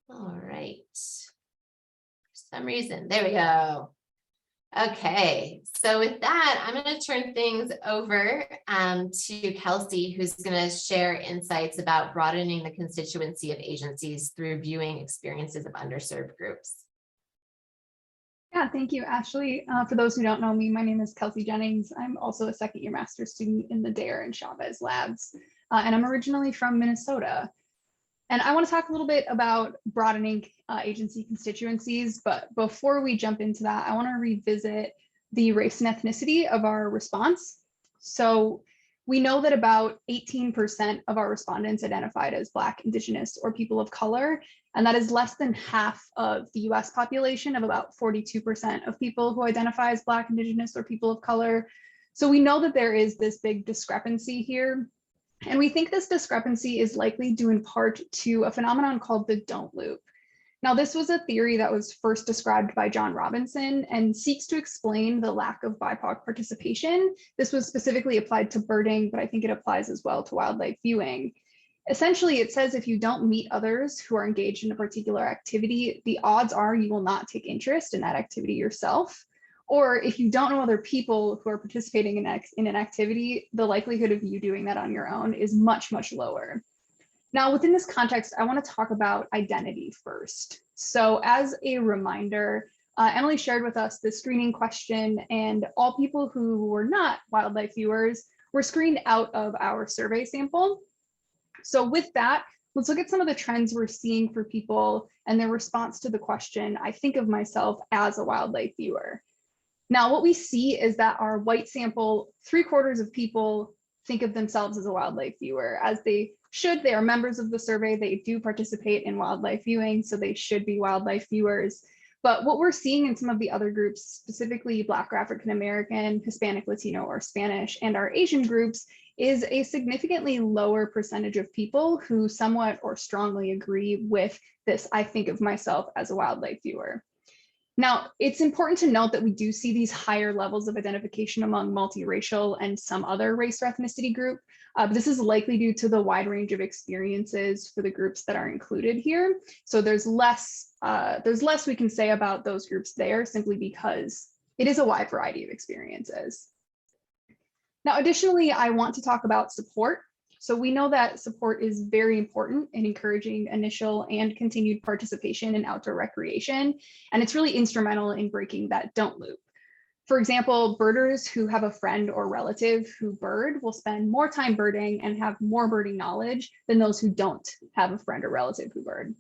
All right. For some reason, there we go. Okay, so with that, I'm going to turn things over to Kelsey, who's going to share insights about broadening the constituency of agencies through viewing experiences of underserved groups. Yeah, thank you, Ashley. For those who don't know me, my name is Kelsey Jennings. I'm also a second-year master's student in the Dare and Chavez labs, and I'm originally from Minnesota. And I want to talk a little bit about broadening agency constituencies, but before we jump into that, I want to revisit the race and ethnicity of our response. So We know that about 18% of our respondents identified as Black, Indigenous, or people of color, and that is less than half of the US population of about 42% of people who identify as Black, Indigenous, or people of color. So we know that there is this big discrepancy here. And we think this discrepancy is likely due in part to a phenomenon called the don't loop. Now, this was a theory that was first described by John Robinson and seeks to explain the lack of BIPOC participation. This was specifically applied to birding, but I think it applies as well to wildlife viewing. Essentially, it says if you don't meet others who are engaged in a particular activity, the odds are you will not take interest in that activity yourself. Or if you don't know other people who are participating in an activity, the likelihood of you doing that on your own is much, much lower. Now, within this context, I want to talk about identity first. So as a reminder, Emily shared with us the screening question, and all people who were not wildlife viewers were screened out of our survey sample. So with that, let's look at some of the trends we're seeing for people and their response to the question, I think of myself as a wildlife viewer. Now, what we see is that our white sample, 3/4 of people think of themselves as a wildlife viewer, as they should. They are members of the survey. They do participate in wildlife viewing, so they should be wildlife viewers. But what we're seeing in some of the other groups, specifically Black or African American, Hispanic, Latino, or Spanish, and our Asian groups, is a significantly lower percentage of people who somewhat or strongly agree with this, I think of myself as a wildlife viewer. Now, it's important to note that we do see these higher levels of identification among multiracial and some other race or ethnicity group. This is likely due to the wide range of experiences for the groups that are included here. So there's less we can say about those groups there, simply because it is a wide variety of experiences. Now, additionally, I want to talk about support. So we know that support is very important in encouraging initial and continued participation in outdoor recreation, and it's really instrumental in breaking that don't loop. For example, birders who have a friend or relative who bird will spend more time birding and have more birding knowledge than those who don't have a friend or relative who bird.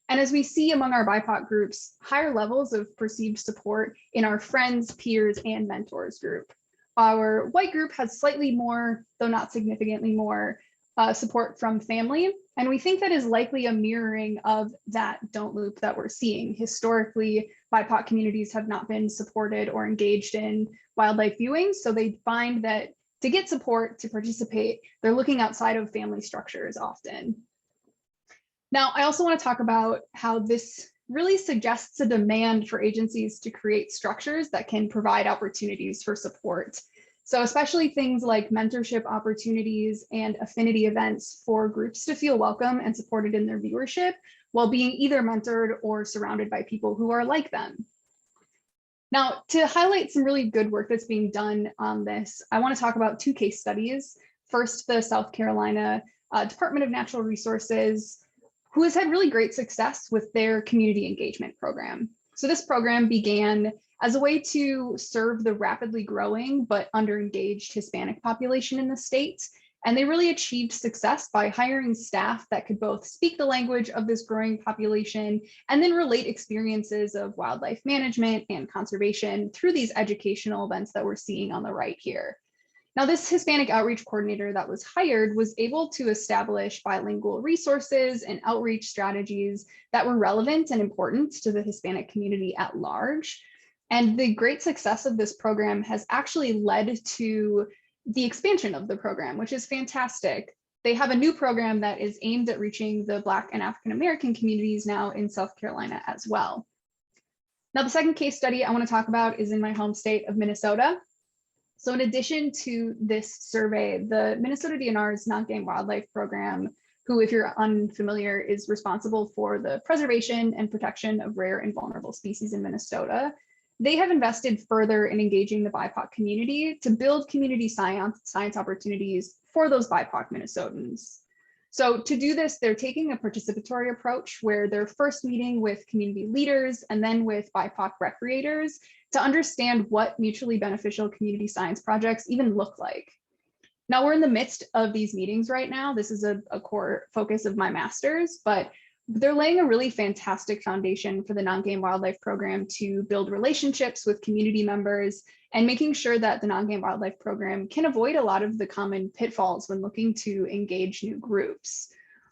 And as we see among our BIPOC groups, higher levels of perceived support in our friends, peers, and mentors group. Our white group has slightly more, though not significantly more, support from family. And we think that is likely a mirroring of that don't loop that we're seeing. Historically, BIPOC communities have not been supported or engaged in wildlife viewing. So they find that to get support to participate, they're looking outside of family structures often. Now, I also want to talk about how this really suggests a demand for agencies to create structures that can provide opportunities for support. So especially things like mentorship opportunities and affinity events for groups to feel welcome and supported in their viewership while being either mentored or surrounded by people who are like them. Now, to highlight some really good work that's being done on this, I want to talk about 2 case studies. First, the South Carolina Department of Natural Resources, who has had really great success with their community engagement program. So this program began as a way to serve the rapidly growing but underengaged Hispanic population in the state. And they really achieved success by hiring staff that could both speak the language of this growing population and then relate experiences of wildlife management and conservation through these educational events that we're seeing on the right here. Now, this Hispanic outreach coordinator that was hired was able to establish bilingual resources and outreach strategies that were relevant and important to the Hispanic community at large. And the great success of this program has actually led to the expansion of the program, which is fantastic. They have a new program that is aimed at reaching the Black and African American communities now in South Carolina as well. Now, the second case study I want to talk about is in my home state of Minnesota. So in addition to this survey, the Minnesota DNR's non-game wildlife program, who, if you're unfamiliar, is responsible for the preservation and protection of rare and vulnerable species in Minnesota, they have invested further in engaging the BIPOC community to build community science opportunities for those BIPOC Minnesotans. So to do this, they're taking a participatory approach where they're first meeting with community leaders and then with BIPOC recreators to understand what mutually beneficial community science projects even look like. Now, we're in the midst of these meetings right now. This is a core focus of my master's, but they're laying a really fantastic foundation for the non-game wildlife program to build relationships with community members and making sure that the non-game wildlife program can avoid a lot of the common pitfalls when looking to engage new groups.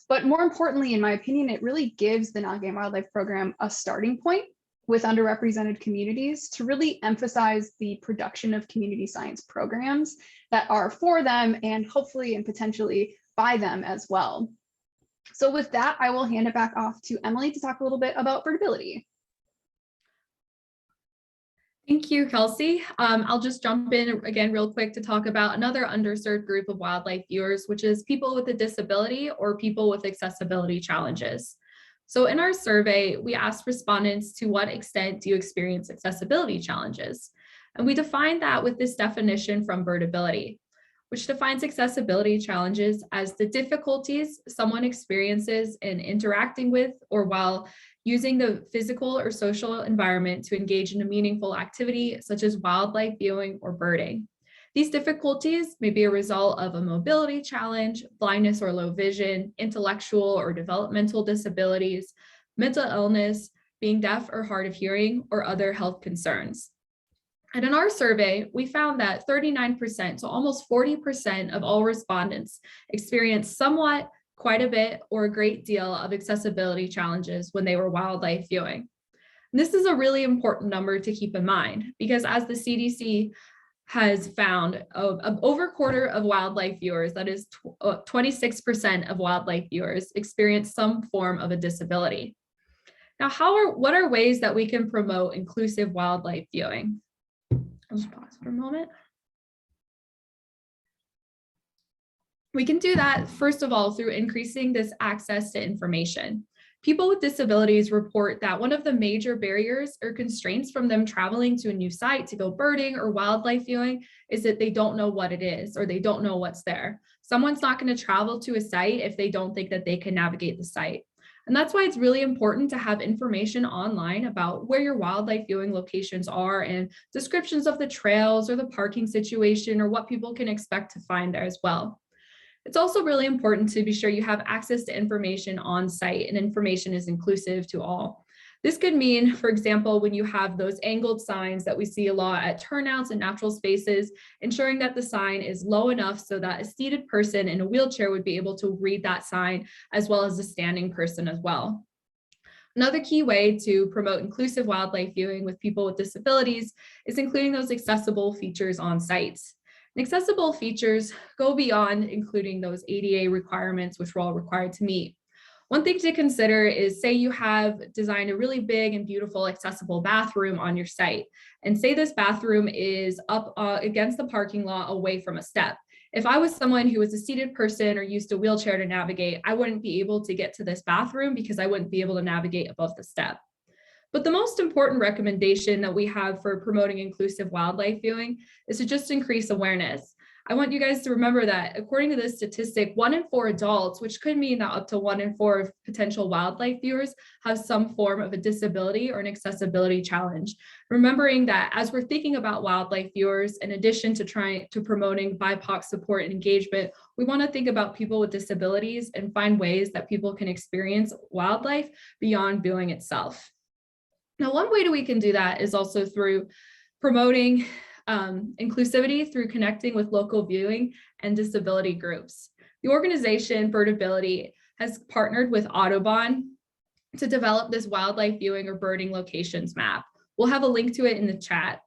But more importantly, in my opinion, it really gives the non-game wildlife program a starting point with underrepresented communities to really emphasize the production of community science programs that are for them and hopefully and potentially by them as well. So with that, I will hand it back off to Emily to talk a little bit about birdability. Thank you, Kelsey. I'll just jump in again real quick to talk about another underserved group of wildlife viewers, which is people with a disability or people with accessibility challenges. So in our survey, we asked respondents to what extent do you experience accessibility challenges? And we defined that with this definition from Birdability, which defines accessibility challenges as the difficulties someone experiences in interacting with or while using the physical or social environment to engage in a meaningful activity such as wildlife viewing or birding. These difficulties may be a result of a mobility challenge, blindness or low vision, intellectual or developmental disabilities, mental illness, being deaf or hard of hearing, or other health concerns. And in our survey, we found that 39%, so almost 40% of all respondents experienced somewhat, quite a bit, or a great deal of accessibility challenges when they were wildlife viewing. And this is a really important number to keep in mind because as the CDC has found, over a quarter of wildlife viewers, that is 26% of wildlife viewers, experience some form of a disability. Now, what are ways that we can promote inclusive wildlife viewing? I'll just pause for a moment. We can do that, first of all, through increasing this access to information. People with disabilities report that one of the major barriers or constraints from them traveling to a new site to go birding or wildlife viewing is that they don't know what it is or they don't know what's there. Someone's not going to travel to a site if they don't think that they can navigate the site. And that's why it's really important to have information online about where your wildlife viewing locations are and descriptions of the trails or the parking situation or what people can expect to find there as well. It's also really important to be sure you have access to information on site and information is inclusive to all. This could mean, for example, when you have those angled signs that we see a lot at turnouts and natural spaces, ensuring that the sign is low enough so that a seated person in a wheelchair would be able to read that sign as well as a standing person as well. Another key way to promote inclusive wildlife viewing with people with disabilities is including those accessible features on sites. And accessible features go beyond including those ADA requirements, which we're all required to meet. One thing to consider is, say you have designed a really big and beautiful accessible bathroom on your site, and say this bathroom is up against the parking lot away from a step. If I was someone who was a seated person or used a wheelchair to navigate, I wouldn't be able to get to this bathroom because I wouldn't be able to navigate above the step. But the most important recommendation that we have for promoting inclusive wildlife viewing is to just increase awareness. I want you guys to remember that according to this statistic, 1 in 4 adults, which could mean that up to 1 in 4 potential wildlife viewers have some form of a disability or an accessibility challenge. Remembering that as we're thinking about wildlife viewers, in addition to promoting BIPOC support and engagement, we want to think about people with disabilities and find ways that people can experience wildlife beyond viewing itself. Now, one way that we can do that is also through promoting inclusivity through connecting with local viewing and disability groups. The organization Birdability has partnered with Audubon to develop this wildlife viewing or birding locations map. We'll have a link to it in the chat.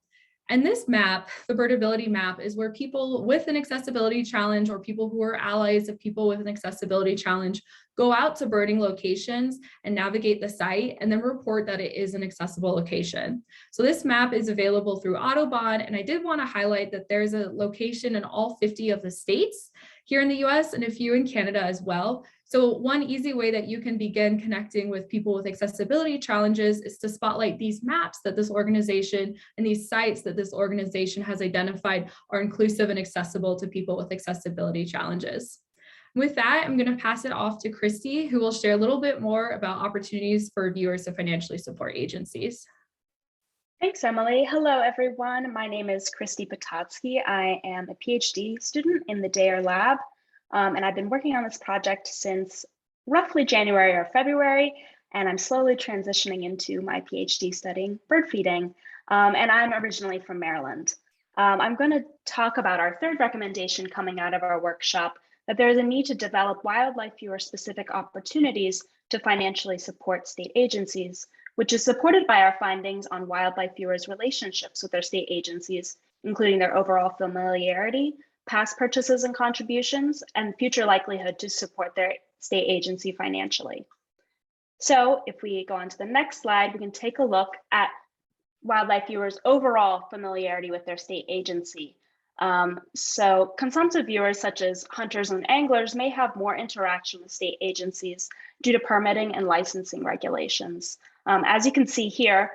And this map, the Birdability map, is where people with an accessibility challenge or people who are allies of people with an accessibility challenge go out to birding locations and navigate the site and then report that it is an accessible location. So this map is available through Audubon, and I did want to highlight that there's a location in all 50 of the states here in the US and a few in Canada as well. So one easy way that you can begin connecting with people with accessibility challenges is to spotlight these maps that this organization and these sites that this organization has identified are inclusive and accessible to people with accessibility challenges. With that, I'm going to pass it off to Christy, who will share a little bit more about opportunities for viewers of financially support agencies. Thanks, Emily. Hello, everyone. My name is Christy Patotsky. I am a PhD student in the DARE lab, and I've been working on this project since roughly January or February, and I'm slowly transitioning into my PhD studying bird feeding, and I'm originally from Maryland. I'm going to talk about our third recommendation coming out of our workshop, that there is a need to develop wildlife viewer specific opportunities to financially support state agencies, which is supported by our findings on wildlife viewers' relationships with their state agencies, including their overall familiarity, past purchases and contributions, and future likelihood to support their state agency financially. So if we go on to the next slide, we can take a look at wildlife viewers' overall familiarity with their state agency. So consumptive viewers such as hunters and anglers may have more interaction with state agencies due to permitting and licensing regulations. As you can see here,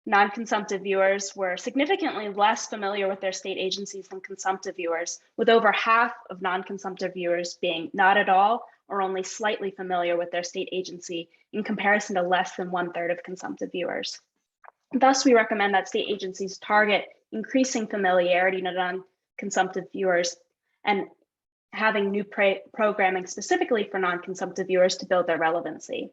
non-consumptive viewers were significantly less familiar with their state agencies than consumptive viewers, with over half of non-consumptive viewers being not at all or only slightly familiar with their state agency in comparison to less than 1/3 of consumptive viewers. Thus, we recommend that state agencies target increasing familiarity to non-consumptive viewers and having new programming specifically for non-consumptive viewers to build their relevancy.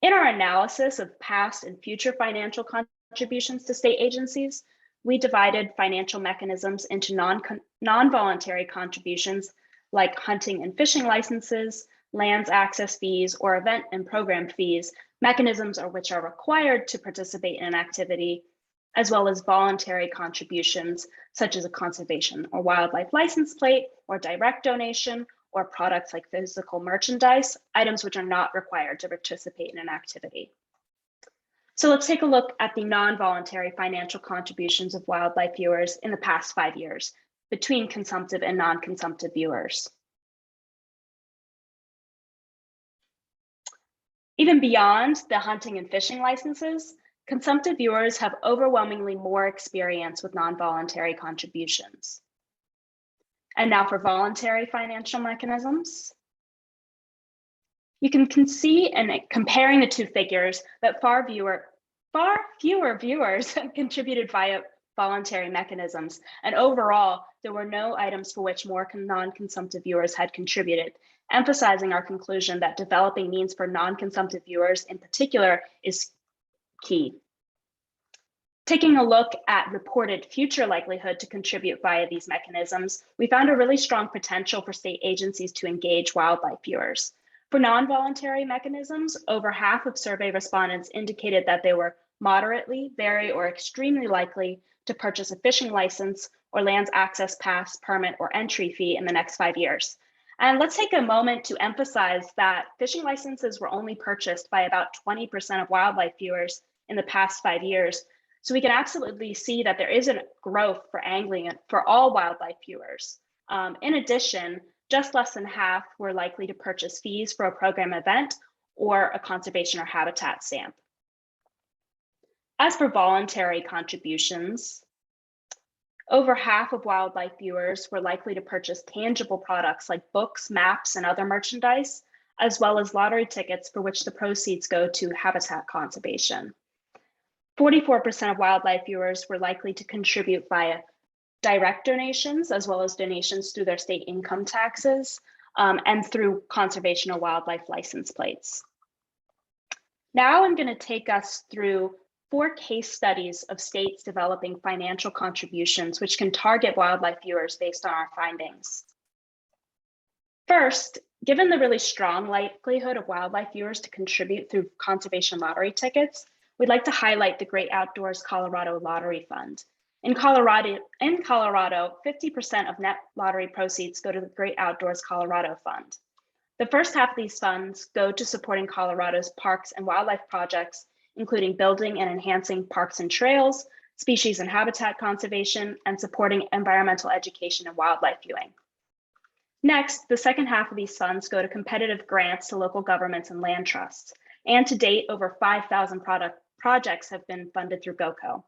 In our analysis of past and future financial contributions to state agencies, we divided financial mechanisms into non-voluntary contributions like hunting and fishing licenses, lands access fees, or event and program fees, mechanisms which are required to participate in an activity, as well as voluntary contributions such as a conservation or wildlife license plate or direct donation, or products like physical merchandise, items which are not required to participate in an activity. So let's take a look at the non-voluntary financial contributions of wildlife viewers in the past 5 years between consumptive and non-consumptive viewers. Even beyond the hunting and fishing licenses, consumptive viewers have overwhelmingly more experience with non-voluntary contributions. And now for voluntary financial mechanisms. You can see in comparing the two figures that far fewer viewers contributed via voluntary mechanisms. And overall, there were no items for which more non-consumptive viewers had contributed, emphasizing our conclusion that developing means for non-consumptive viewers in particular is key. Taking a look at reported future likelihood to contribute via these mechanisms, we found a really strong potential for state agencies to engage wildlife viewers. For non-voluntary mechanisms, over half of survey respondents indicated that they were moderately, very, or extremely likely to purchase a fishing license or lands access pass, permit, or entry fee in the next 5 years. And let's take a moment to emphasize that fishing licenses were only purchased by about 20% of wildlife viewers in the past 5 years. So we can absolutely see that there is a growth for angling for all wildlife viewers. In addition, just less than half were likely to purchase fees for a program event or a conservation or habitat stamp. As for voluntary contributions, over half of wildlife viewers were likely to purchase tangible products like books, maps, and other merchandise, as well as lottery tickets for which the proceeds go to habitat conservation. 44% of wildlife viewers were likely to contribute via direct donations, as well as donations through their state income taxes, and through conservation or wildlife license plates. Now I'm going to take us through 4 case studies of states developing financial contributions which can target wildlife viewers based on our findings. First, given the really strong likelihood of wildlife viewers to contribute through conservation lottery tickets, we'd like to highlight the Great Outdoors Colorado Lottery Fund. In Colorado, 50% of net lottery proceeds go to the Great Outdoors Colorado Fund. The first half of these funds go to supporting Colorado's parks and wildlife projects, including building and enhancing parks and trails, species and habitat conservation, and supporting environmental education and wildlife viewing. Next, the second half of these funds go to competitive grants to local governments and land trusts. And to date, over 5,000 projects have been funded through GOCO.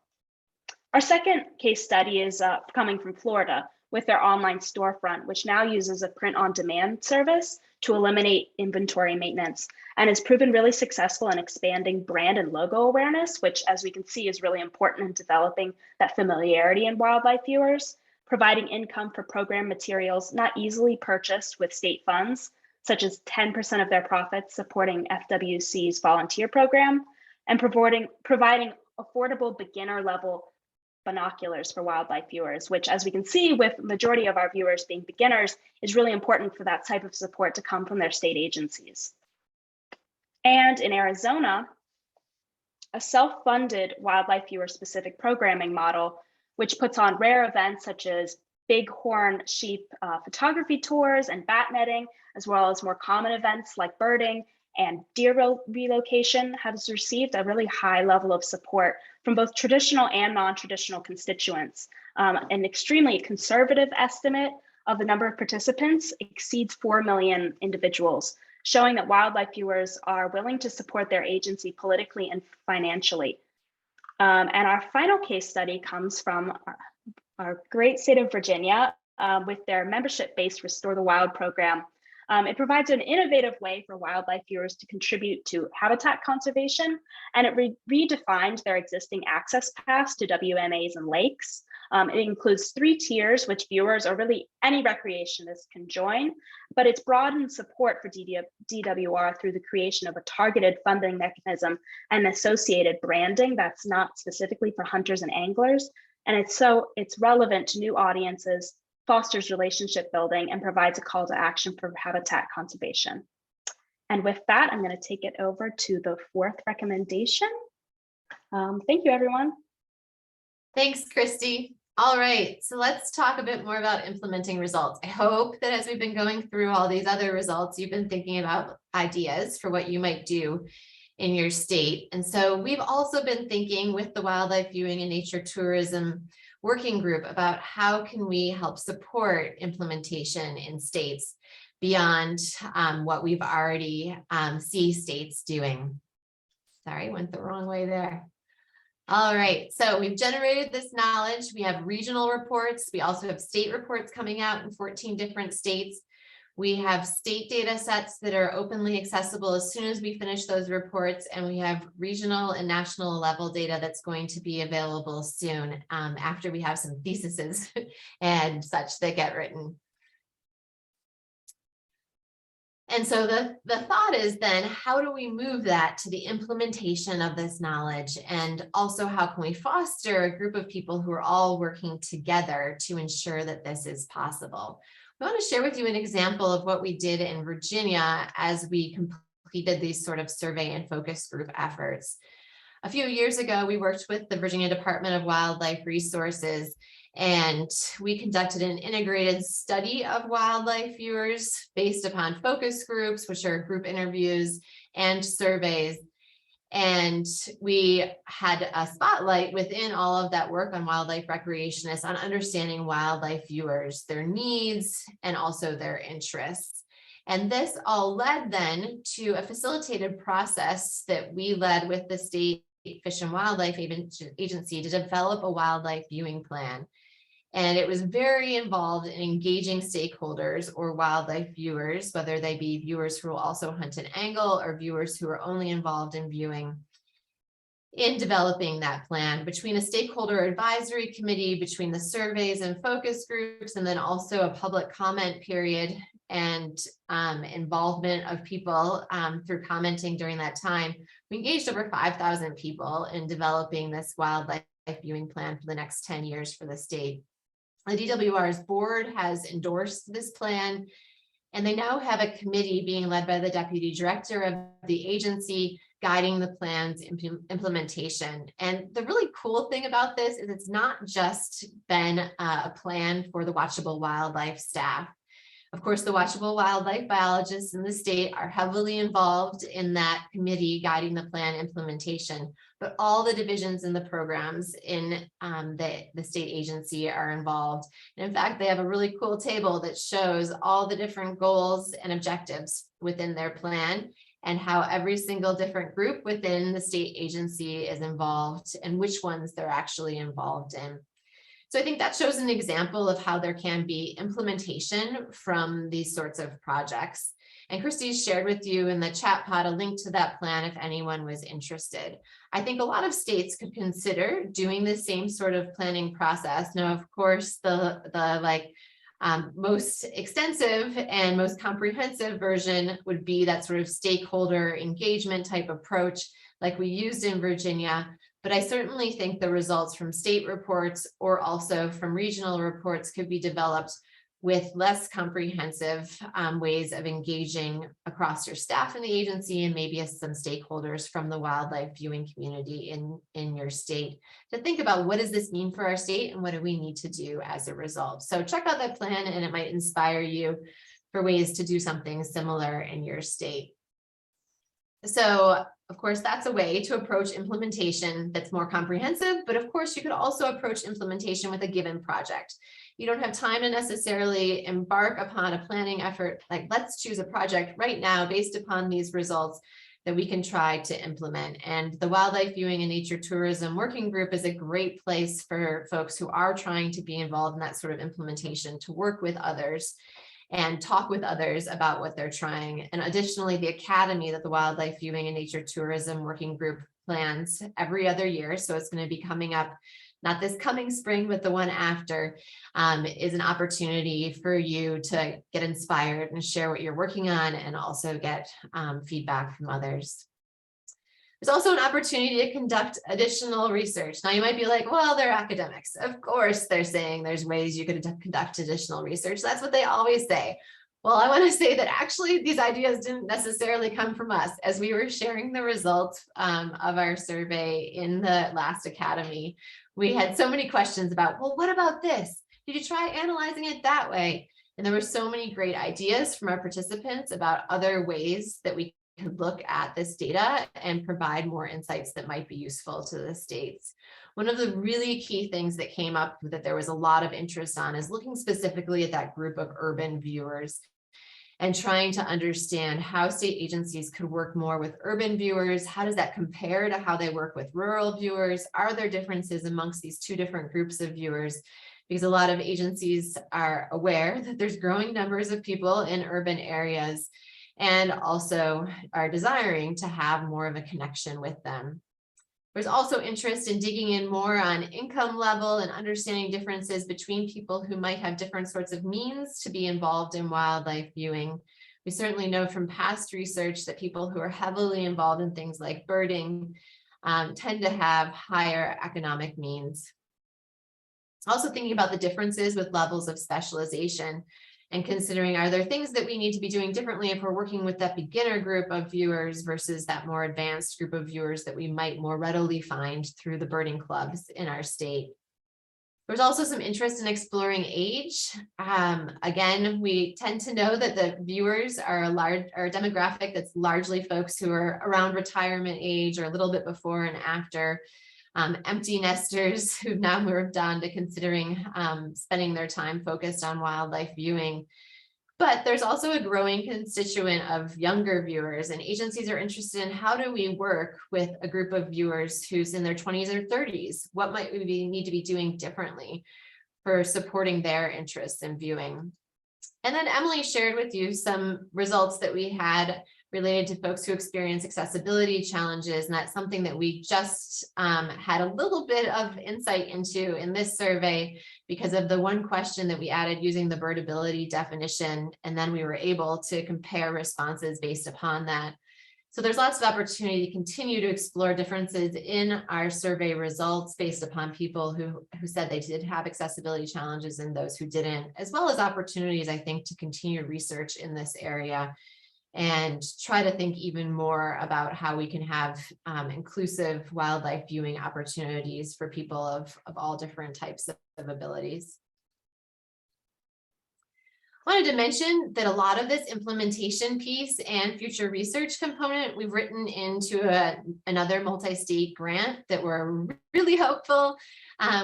Our second case study is coming from Florida with their online storefront, which now uses a print-on-demand service to eliminate inventory maintenance and has proven really successful in expanding brand and logo awareness, which, as we can see, is really important in developing that familiarity in wildlife viewers, providing income for program materials not easily purchased with state funds, such as 10% of their profits supporting FWC's volunteer program, and providing affordable beginner level binoculars for wildlife viewers, which, as we can see with majority of our viewers being beginners, is really important for that type of support to come from their state agencies. And in Arizona, a self-funded wildlife viewer specific programming model, which puts on rare events such as bighorn sheep photography tours and bat netting, as well as more common events like birding and deer relocation, has received a really high level of support from both traditional and non-traditional constituents. An extremely conservative estimate of the number of participants exceeds 4 million individuals, showing that wildlife viewers are willing to support their agency politically and financially. And our final case study comes from our great state of Virginia with their membership-based Restore the Wild program. It provides an innovative way for wildlife viewers to contribute to habitat conservation, and it redefined their existing access paths to WMAs and lakes. It includes 3 tiers, which viewers or really any recreationist can join, but it's broadened support for DWR through the creation of a targeted funding mechanism and associated branding that's not specifically for hunters and anglers. And it's relevant to new audiences, fosters relationship building, and provides a call to action for habitat conservation. And with that, I'm going to take it over to the 4th recommendation. Thank you, everyone. Thanks, Christy. All right, so let's talk a bit more about implementing results. I hope that as we've been going through all these other results, you've been thinking about ideas for what you might do in your state. And so we've also been thinking with the Wildlife Viewing and Nature Tourism Working Group about how can we help support implementation in states beyond what we've already see states doing. Sorry, went the wrong way there. All right, so we've generated this knowledge. We have regional reports. We also have state reports coming out in 14 different states. We have state data sets that are openly accessible as soon as we finish those reports, and we have regional and national level data that's going to be available soon after we have some theses and such that get written. And so the thought is then, how do we move that to the implementation of this knowledge? And also, how can we foster a group of people who are all working together to ensure that this is possible? I want to share with you an example of what we did in Virginia as we completed these sort of survey and focus group efforts. A few years ago, we worked with the Virginia Department of Wildlife Resources, and we conducted an integrated study of wildlife viewers based upon focus groups, which are group interviews and surveys. And we had a spotlight within all of that work on wildlife recreationists on understanding wildlife viewers, their needs, and also their interests. And this all led then to a facilitated process that we led with the State Fish and Wildlife Agency to develop a wildlife viewing plan. And it was very involved in engaging stakeholders or wildlife viewers, whether they be viewers who will also hunt and angle or viewers who are only involved in viewing, in developing that plan between a stakeholder advisory committee, between the surveys and focus groups, and then also a public comment period and involvement of people through commenting during that time. We engaged over 5,000 people in developing this wildlife viewing plan for the next 10 years for the state. The DWR's board has endorsed this plan, and they now have a committee being led by the deputy director of the agency guiding the plan's implementation. And the really cool thing about this is it's not just been a plan for the watchable wildlife staff. Of course, the watchable wildlife biologists in the state are heavily involved in that committee guiding the plan implementation, but all the divisions in the programs in the state agency are involved. And in fact, they have a really cool table that shows all the different goals and objectives within their plan and how every single different group within the state agency is involved and which ones they're actually involved in. So I think that shows an example of how there can be implementation from these sorts of projects. And Christy shared with you in the chat pod a link to that plan if anyone was interested. I think a lot of states could consider doing the same sort of planning process. Now, of course, the most extensive and most comprehensive version would be that sort of stakeholder engagement type approach like we used in Virginia. But I certainly think the results from state reports or also from regional reports could be developed with less comprehensive ways of engaging across your staff in the agency and maybe as some stakeholders from the wildlife viewing community in your state to think about what does this mean for our state and what do we need to do as a result. So check out that plan and it might inspire you for ways to do something similar in your state. So of course, that's a way to approach implementation that's more comprehensive, but of course, you could also approach implementation with a given project. You don't have time to necessarily embark upon a planning effort, like let's choose a project right now based upon these results that we can try to implement. And the Wildlife Viewing and Nature Tourism Working Group is a great place for folks who are trying to be involved in that sort of implementation to work with others and talk with others about what they're trying. And additionally, the academy that the Wildlife Viewing and Nature Tourism Working Group plans every other year, so it's going to be coming up, not this coming spring, but the one after, is an opportunity for you to get inspired and share what you're working on and also get feedback from others. There's also an opportunity to conduct additional research. Now you might be like, well, they're academics. Of course, they're saying there's ways you could conduct additional research. That's what they always say. Well, I want to say that actually these ideas didn't necessarily come from us. As we were sharing the results of our survey in the last academy, we had so many questions about, well, what about this? Did you try analyzing it that way? And there were so many great ideas from our participants about other ways that we could look at this data and provide more insights that might be useful to the states. One of the really key things that came up that there was a lot of interest on is looking specifically at that group of urban viewers and trying to understand how state agencies could work more with urban viewers. How does that compare to how they work with rural viewers? Are there differences amongst these two different groups of viewers? Because a lot of agencies are aware that there's growing numbers of people in urban areas and also are desiring to have more of a connection with them. There's also interest in digging in more on income level and understanding differences between people who might have different sorts of means to be involved in wildlife viewing. We certainly know from past research that people who are heavily involved in things like birding tend to have higher economic means. Also thinking about the differences with levels of specialization and considering, are there things that we need to be doing differently if we're working with that beginner group of viewers versus that more advanced group of viewers that we might more readily find through the birding clubs in our state. There's also some interest in exploring age. Again, we tend to know that the viewers are a demographic that's largely folks who are around retirement age or a little bit before and after. Empty nesters who've now moved on to considering spending their time focused on wildlife viewing. But there's also a growing constituent of younger viewers, and agencies are interested in how do we work with a group of viewers who's in their 20s or 30s? What might we need to be doing differently for supporting their interests in viewing? And then Emily shared with you some results that we had related to folks who experience accessibility challenges. And that's something that we just had a little bit of insight into in this survey because of the one question that we added using the birdability definition. And then we were able to compare responses based upon that. So there's lots of opportunity to continue to explore differences in our survey results based upon people who said they did have accessibility challenges and those who didn't, as well as opportunities, I think, to continue research in this area and try to think even more about how we can have inclusive wildlife viewing opportunities for people of all different types of abilities. I wanted to mention that a lot of this implementation piece and future research component we've written into another multi-state grant that we're really hopeful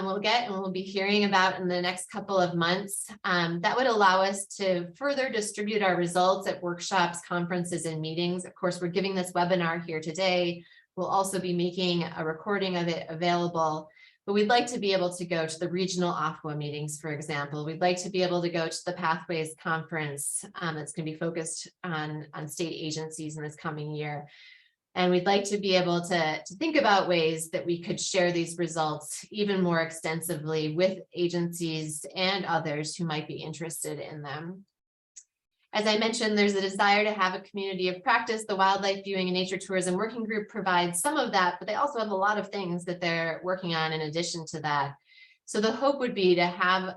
we'll get and we'll be hearing about in the next couple of months. That would allow us to further distribute our results at workshops, conferences, and meetings. Of course, we're giving this webinar here today. We'll also be making a recording of it available. But we'd like to be able to go to the regional AFWA meetings, for example. We'd like to be able to go to the Pathways Conference that's going to be focused on state agencies in this coming year. And we'd like to be able to think about ways that we could share these results even more extensively with agencies and others who might be interested in them. As I mentioned, there's a desire to have a community of practice. The Wildlife Viewing and Nature Tourism Working Group provides some of that, but they also have a lot of things that they're working on in addition to that. So the hope would be to have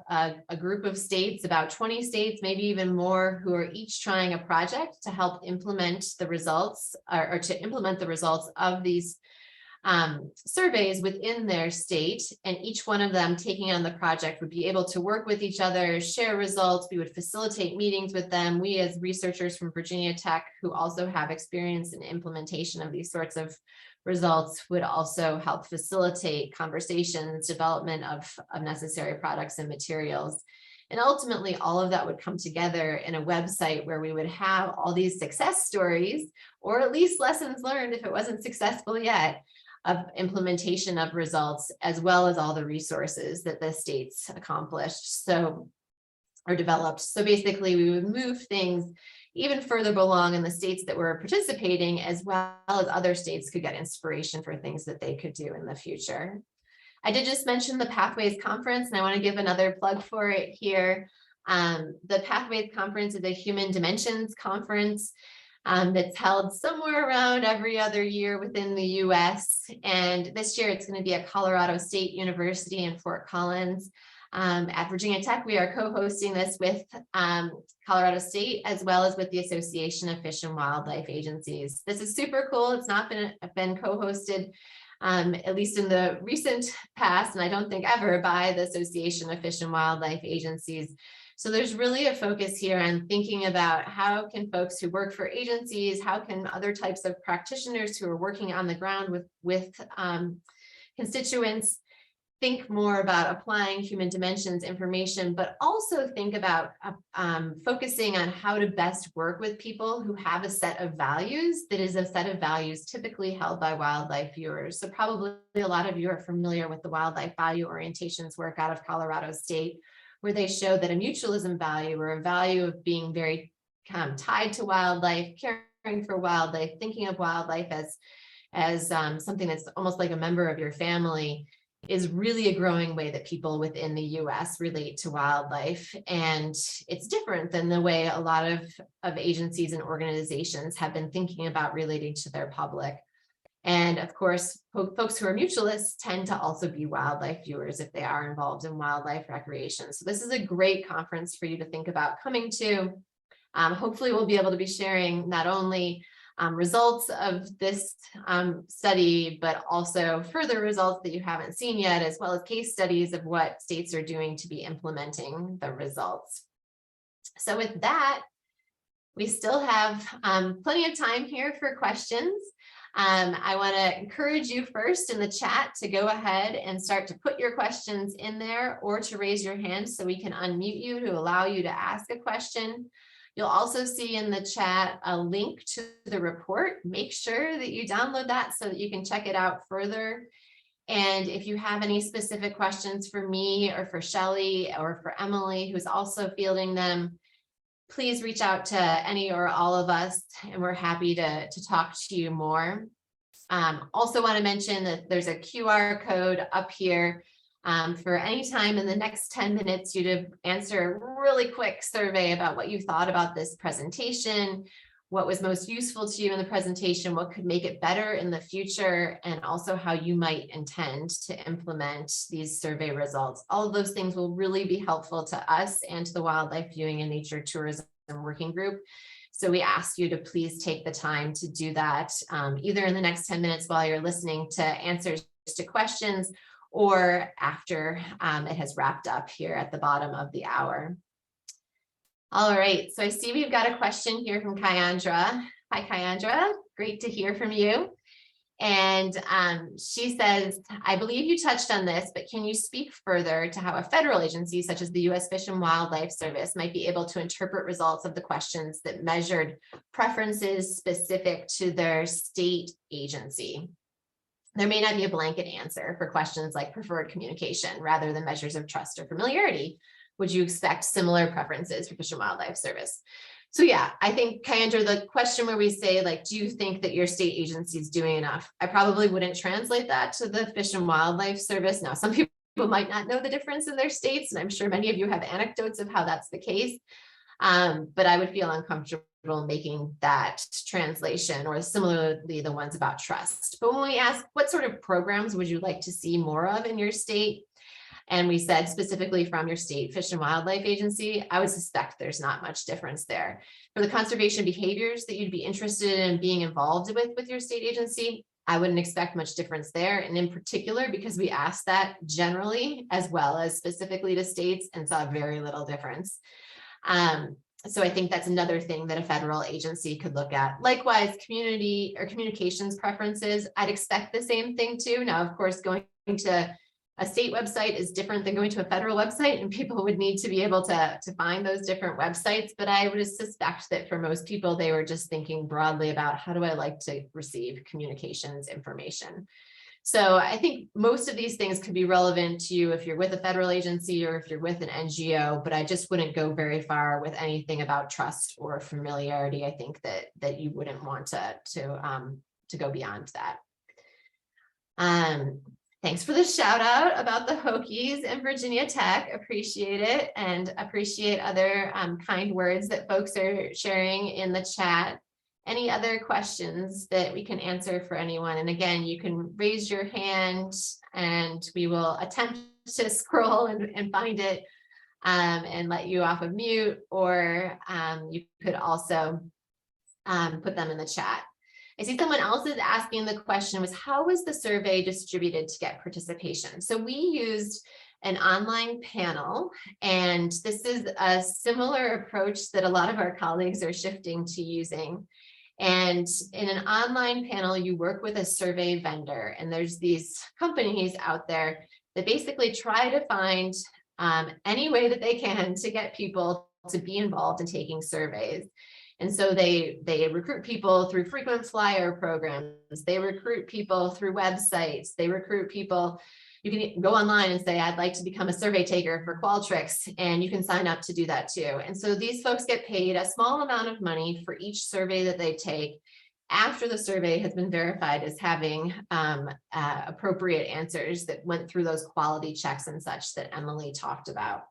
a group of states, about 20 states, maybe even more, who are each trying a project to help implement the results or to implement the results of these surveys within their state, and each one of them taking on the project would be able to work with each other, share results. We would facilitate meetings with them. We, as researchers from Virginia Tech, who also have experience in implementation of these sorts of results, would also help facilitate conversations, development of necessary products and materials. And ultimately, all of that would come together in a website where we would have all these success stories, or at least lessons learned if it wasn't successful yet, of implementation of results, as well as all the resources that the states accomplished or developed. So basically, we would move things even further along in the states that were participating, as well as other states could get inspiration for things that they could do in the future. I did just mention the Pathways Conference, and I want to give another plug for it here. The Pathways Conference is a human dimensions conference that's held somewhere around every other year within the US. And this year it's going to be at Colorado State University in Fort Collins. At Virginia Tech, we are co-hosting this with Colorado State, as well as with the Association of Fish and Wildlife Agencies. This is super cool. It's not been co-hosted, at least in the recent past, and I don't think ever, by the Association of Fish and Wildlife Agencies. So there's really a focus here on thinking about how can folks who work for agencies, how can other types of practitioners who are working on the ground with constituents think more about applying human dimensions information, but also think about focusing on how to best work with people who have a set of values that is a set of values typically held by wildlife viewers. So probably a lot of you are familiar with the wildlife value orientations work out of Colorado State, where they show that a mutualism value, or a value of being very tied to wildlife, caring for wildlife, thinking of wildlife as something that's almost like a member of your family, is really a growing way that people within the US relate to wildlife. And it's different than the way a lot of agencies and organizations have been thinking about relating to their public. And of course, folks who are mutualists tend to also be wildlife viewers if they are involved in wildlife recreation. So this is a great conference for you to think about coming to. Hopefully we'll be able to be sharing not only results of this study, but also further results that you haven't seen yet, as well as case studies of what states are doing to be implementing the results. So with that, we still have plenty of time here for questions. I want to encourage you first in the chat to go ahead and start to put your questions in there, or to raise your hand so we can unmute you to allow you to ask a question. You'll also see in the chat a link to the report. Make sure that you download that so that you can check it out further. And if you have any specific questions for me or for Shelley or for Emily, who's also fielding them, please reach out to any or all of us, and we're happy to talk to you more. Also want to mention that there's a QR code up here for any time in the next 10 minutes, you to answer a really quick survey about what you thought about this presentation, what was most useful to you in the presentation, what could make it better in the future, and also how you might intend to implement these survey results. All of those things will really be helpful to us and to the Wildlife Viewing and Nature Tourism Working Group. So we ask you to please take the time to do that, either in the next 10 minutes while you're listening to answers to questions, or after it has wrapped up here at the bottom of the hour. All right, so I see we've got a question here from Kyandra. Hi, Kyandra, great to hear from you. And she says, I believe you touched on this, but can you speak further to how a federal agency such as the U.S. Fish and Wildlife Service might be able to interpret results of the questions that measured preferences specific to their state agency? There may not be a blanket answer for questions like preferred communication rather than measures of trust or familiarity. Would you expect similar preferences for Fish and Wildlife Service? So yeah, I think, Kyandra, the question where we say, like, do you think that your state agency is doing enough? I probably wouldn't translate that to the Fish and Wildlife Service. Now, some people might not know the difference in their states, and I'm sure many of you have anecdotes of how that's the case. But I would feel uncomfortable making that translation, or similarly the ones about trust. But when we ask what sort of programs would you like to see more of in your state, and we said specifically from your state Fish and Wildlife Agency, I would suspect there's not much difference there. For the conservation behaviors that you'd be interested in being involved with your state agency, I wouldn't expect much difference there. And in particular, because we asked that generally as well as specifically to states and saw very little difference. So I think that's another thing that a federal agency could look at. Likewise, community or communications preferences, I'd expect the same thing too. Now, of course, going to a state website is different than going to a federal website, and people would need to be able to find those different websites. But I would suspect that for most people, they were just thinking broadly about how do I like to receive communications information. So I think most of these things could be relevant to you if you're with a federal agency or if you're with an NGO, but I just wouldn't go very far with anything about trust or familiarity. I think that you wouldn't want to go beyond that. Thanks for the shout out about the Hokies and Virginia Tech. Appreciate it, and appreciate other kind words that folks are sharing in the chat. Any other questions that we can answer for anyone? And again, you can raise your hand and we will attempt to scroll and find it and let you off of mute, or you could also put them in the chat. I see someone else is asking the question was, how was the survey distributed to get participation? So we used an online panel, and this is a similar approach that a lot of our colleagues are shifting to using. And in an online panel, you work with a survey vendor, and there's these companies out there that basically try to find any way that they can to get people to be involved in taking surveys. And so they recruit people through frequent flyer programs, they recruit people through websites, they recruit people. You can go online and say, I'd like to become a survey taker for Qualtrics, and you can sign up to do that too. And so these folks get paid a small amount of money for each survey that they take after the survey has been verified as having appropriate answers that went through those quality checks and such that Emily talked about.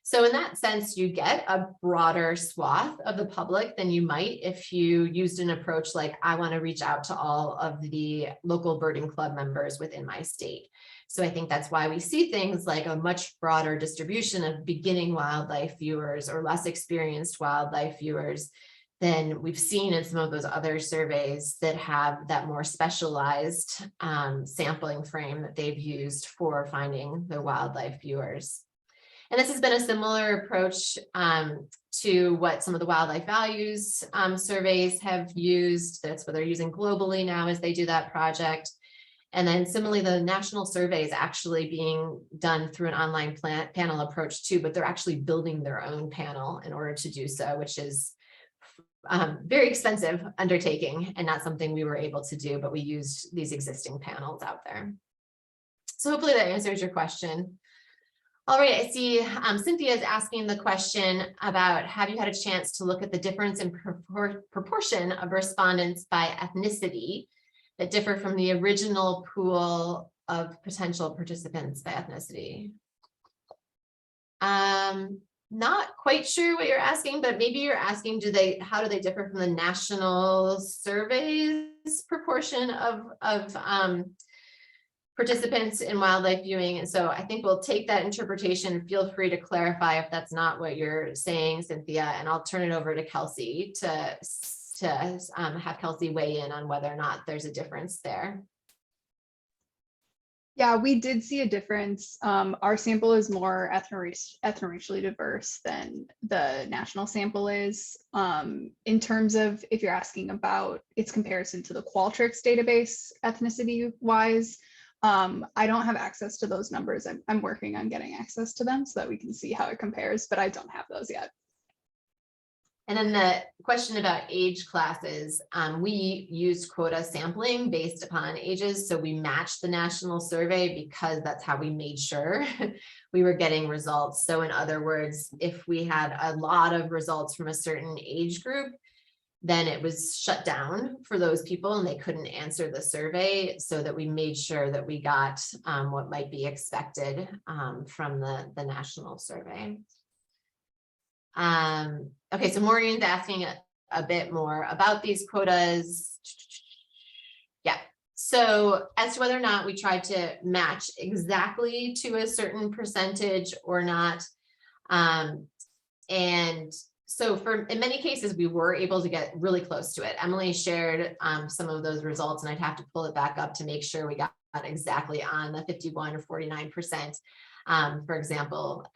So in that sense, you get a broader swath of the public than you might if you used an approach like, I want to reach out to all of the local birding club members within my state. So I think that's why we see things like a much broader distribution of beginning wildlife viewers or less experienced wildlife viewers than we've seen in some of those other surveys that have that more specialized sampling frame that they've used for finding the wildlife viewers. And this has been a similar approach to what some of the wildlife values surveys have used. That's what they're using globally now as they do that project. And then similarly, the national survey is actually being done through an online panel approach too, but they're actually building their own panel in order to do so, which is very expensive undertaking and not something we were able to do, but we used these existing panels out there. So hopefully that answers your question. All right, I see Cynthia is asking the question about, have you had a chance to look at the difference in proportion of respondents by ethnicity that differ from the original pool of potential participants by ethnicity? Not quite sure what you're asking, but maybe you're asking, how do they differ from the national surveys proportion of participants in wildlife viewing? And so I think we'll take that interpretation. Feel free to clarify if that's not what you're saying, Cynthia, and I'll turn it over to Kelsey to have Kelsey weigh in on whether or not there's a difference there. Yeah, we did see a difference. Our sample is more ethno-racially diverse than the national sample is. In terms of if you're asking about its comparison to the Qualtrics database ethnicity-wise, I don't have access to those numbers. I'm working on getting access to them so that we can see how it compares, but I don't have those yet. And then the question about age classes, we used quota sampling based upon ages. So we matched the national survey because that's how we made sure we were getting results. So in other words, if we had a lot of results from a certain age group, then it was shut down for those people and they couldn't answer the survey, so that we made sure that we got what might be expected from the national survey. Okay, so Maureen's asking a bit more about these quotas. Yeah, so as to whether or not we tried to match exactly to a certain percentage or not. And so in many cases, we were able to get really close to it. Emily shared some of those results, and I'd have to pull it back up to make sure we got exactly on the 51 or 49%, for example.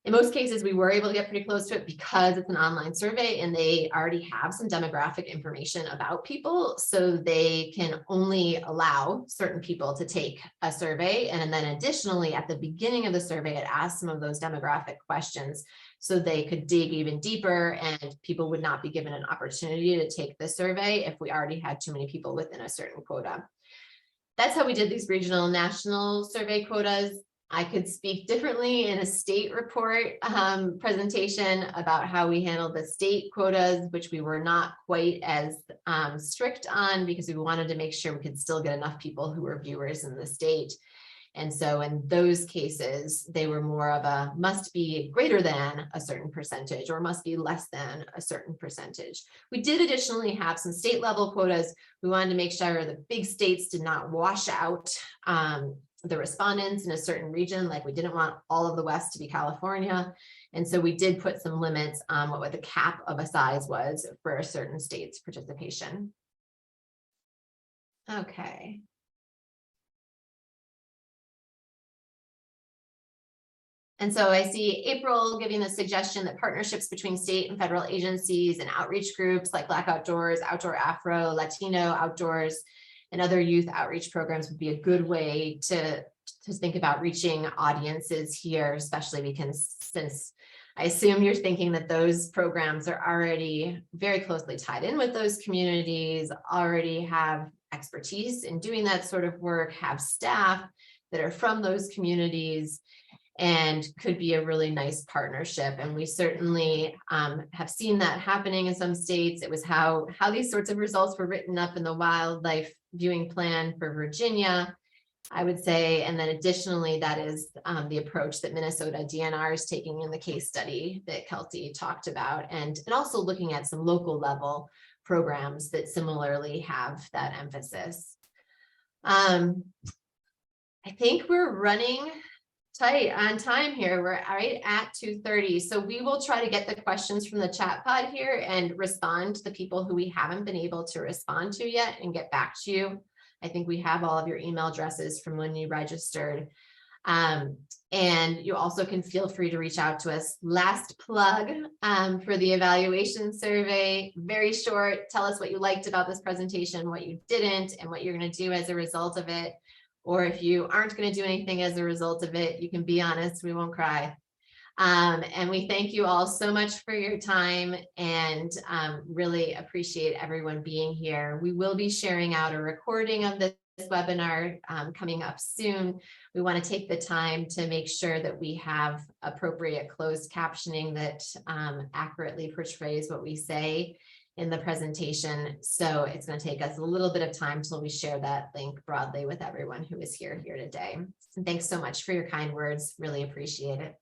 In most cases, we were able to get pretty close to it because it's an online survey and they already have some demographic information about people. So they can only allow certain people to take a survey. And then additionally, at the beginning of the survey, it asked some of those demographic questions so they could dig even deeper and people would not be given an opportunity to take the survey if we already had too many people within a certain quota. That's how we did these regional and national survey quotas. I could speak differently in a state report presentation about how we handled the state quotas, which we were not quite as strict on because we wanted to make sure we could still get enough people who were viewers in the state. And so in those cases, they were more of a must be greater than a certain percentage or must be less than a certain percentage. We did additionally have some state level quotas. We wanted to make sure the big states did not wash out the respondents in a certain region, like we didn't want all of the West to be California. And so we did put some limits on what the cap of a size was for a certain state's participation. Okay. And so I see April giving the suggestion that partnerships between state and federal agencies and outreach groups like Black Outdoors, Outdoor Afro, Latino Outdoors, and other youth outreach programs would be a good way to think about reaching audiences here, especially because since I assume you're thinking that those programs are already very closely tied in with those communities, already have expertise in doing that sort of work, have staff that are from those communities, and could be a really nice partnership. And we certainly have seen that happening in some states. It was how these sorts of results were written up in the wildlife viewing plan for Virginia, I would say. And then additionally, that is the approach that Minnesota DNR is taking in the case study that Kelsey talked about, and also looking at some local level programs that similarly have that emphasis. I think we're running tight on time here. We're right at 2:30. So we will try to get the questions from the chat pod here and respond to the people who we haven't been able to respond to yet and get back to you. I think we have all of your email addresses from when you registered. And you also can feel free to reach out to us. Last plug for the evaluation survey, very short. Tell us what you liked about this presentation, what you didn't, and what you're going to do as a result of it. Or if you aren't going to do anything as a result of it, you can be honest, we won't cry. And we thank you all so much for your time and really appreciate everyone being here. We will be sharing out a recording of this webinar coming up soon. We want to take the time to make sure that we have appropriate closed captioning that accurately portrays what we say in the presentation. So it's going to take us a little bit of time until we share that link broadly with everyone who is here today. And thanks so much for your kind words. Really appreciate it.